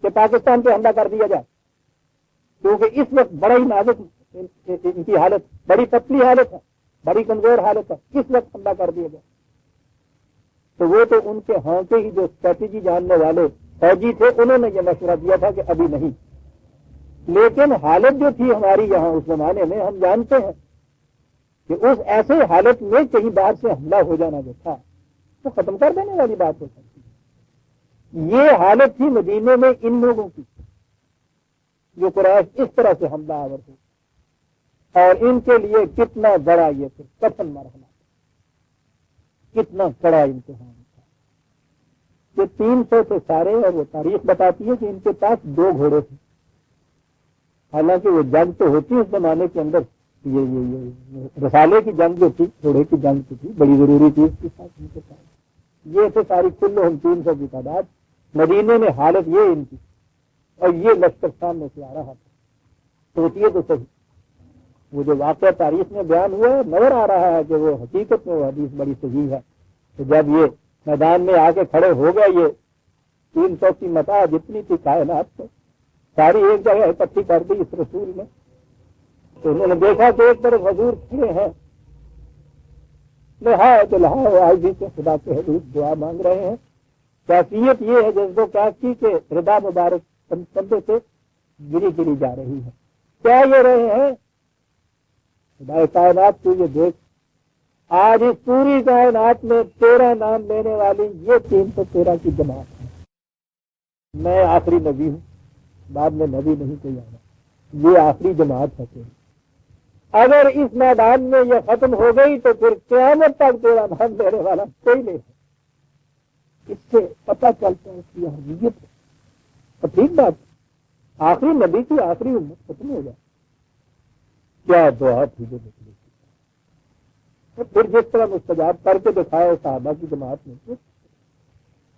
کہ پاکستان پہ حملہ کر دیا جائے, کیونکہ اس وقت بڑا ہی نازک ان کی حالت, بڑی پتلی حالت ہے, بڑی کمزور حالت ہے, اس وقت حملہ کر دیا جائے. تو وہ تو ان کے ہاں کے ہی جو اسٹریٹجی جاننے والے فوجی تھے, انہوں نے یہ مشورہ دیا تھا کہ ابھی نہیں. لیکن حالت جو تھی ہماری یہاں اس زمانے میں, ہم جانتے ہیں کہ اس ایسے حالت میں کہیں باہر سے حملہ ہو جانا جو تھا وہ ختم کر دینے والی بات ہو سکتی ہے. یہ حالت تھی مدینے میں ان لوگوں کی جو قریش اس طرح سے حملہ آور ہو, اور ان کے لیے کتنا بڑا یہ پھر کٹن مرحلہ, کتنا بڑا امتحان تھا. یہ 300 سے سارے, اور وہ تاریخ بتاتی ہے کہ ان کے پاس 2 گھوڑے تھے. حالانکہ وہ جنگ تو ہوتی اس زمانے کے اندر، یہ رسالے کی جنگ جو تھی، گھوڑے کی جنگ جو تھی، بڑی ضروری تھی اس کے ساتھ ان کے ساتھ یہ تھے ساری کل ہم 300 کی تعداد مدینے میں، حالت یہ ان کی، اور یہ لشکر سامنے سے آ رہا تھا۔ سوچیے تو صحیح، وہ جو واقعہ تاریخ میں بیان ہوا ہے نظر آ رہا ہے کہ وہ حقیقت میں وہ حدیث بڑی صحیح ہے کہ جب یہ میدان میں آ کے کھڑے ہو گئے، یہ 300 کی متاع جتنی تھی کائنات میں ساری ایک جگہ اکٹھی کر دی اس رسول نے، تو انہوں نے دیکھا کہ ایک طرف حضور کھڑے ہیں، آج بھی سے خدا کے حضور دعا مانگ رہے ہیں۔ کیفیت یہ ہے جذب و کیفی کے رضا مبارک کندھے سے گری گری جا رہی ہے۔ کیا یہ رہے ہیں؟ خدا کائنات کو یہ دیکھ، آج اس پوری کائنات میں تیرا نام لینے والی یہ 313 کی جماعت ہے۔ میں آخری نبی ہوں، بعد میں نبی نہیں کوئی آنا، یہ آخری جماعت ہے تیری۔ اگر اس میدان میں یہ ختم ہو گئی تو پھر قیامت تک تیرا نام لینے والا کوئی نہیں ہے۔ اس سے پتہ چلتا ہے اس کی اہمیت ہے، اور ٹھیک بات، آخری نبی کی آخری امت ختم ہو جائے، کیا دعا تھی جو نکلی تھی۔ پھر جس طرح مستجاب کر کے دکھایا صحابہ کی جماعت میں،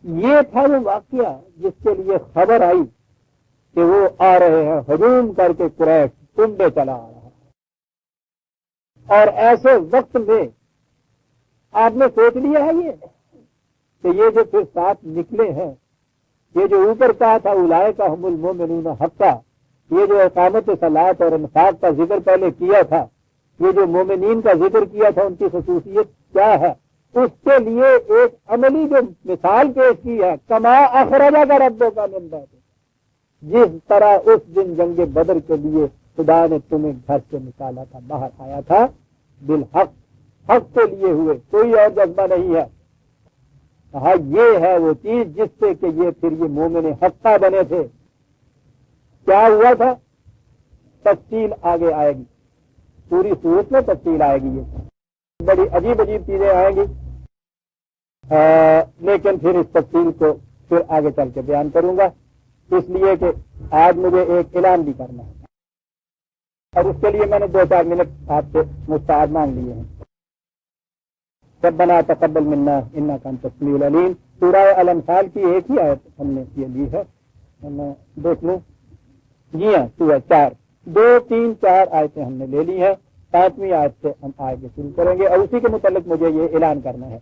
یہ تھا وہ واقعہ جس کے لیے خبر آئی کہ وہ آ رہے ہیں، ہجوم کر کے قریش کنڈے چلا آ رہا ہے۔ اور ایسے وقت میں آپ نے سوچ لیا ہے یہ کہ یہ جو پھر ساتھ نکلے ہیں، یہ جو اوپر کہا تھا اولئک هم المؤمنون حقا، یہ جو اقامت صلاۃ اور انفاق کا ذکر پہلے کیا تھا، یہ جو مومنین کا ذکر کیا تھا، ان کی خصوصیت کیا ہے، اس کے لیے ایک عملی جو مثال پیش کی ہے، کما اخرجک ربک من بیتک، جس طرح اس دن جنگ بدر کے لیے خدا نے تمہیں گھر سے نکالا تھا، باہر آیا تھا، بالحق، حق کے لیے ہوئے، کوئی اور جذبہ نہیں ہے۔ کہا یہ ہے وہ چیز جس سے کہ یہ پھر یہ مومن حقہ بنے تھے۔ کیا ہوا تھا؟ تفصیل آگے آئے گی، پوری صورت میں تفصیل آئے گی، یہ بڑی عجیب عجیب چیزیں آئیں گی، لیکن پھر اس تفصیل کو پھر آگے چل کے بیان کروں گا، اس لیے کہ آج مجھے ایک اعلان بھی کرنا ہے، اور اس کے لیے میں نے 2-4 منٹ آپ سے مستعد مانگ لیے ہیں۔ ربنا تقبل منا انک انت السمیع العلیم، سورہ الانفال کی ایک ہی آیت ہم نے یہ لی ہے، میں دیکھ لوں، جی ہاں، سورہ 4، 2، 3، 4 آیتیں ہم نے لے لی ہیں، 5ویں آیت سے ہم آگے شروع کریں گے، اور اسی کے متعلق مجھے یہ اعلان کرنا ہے۔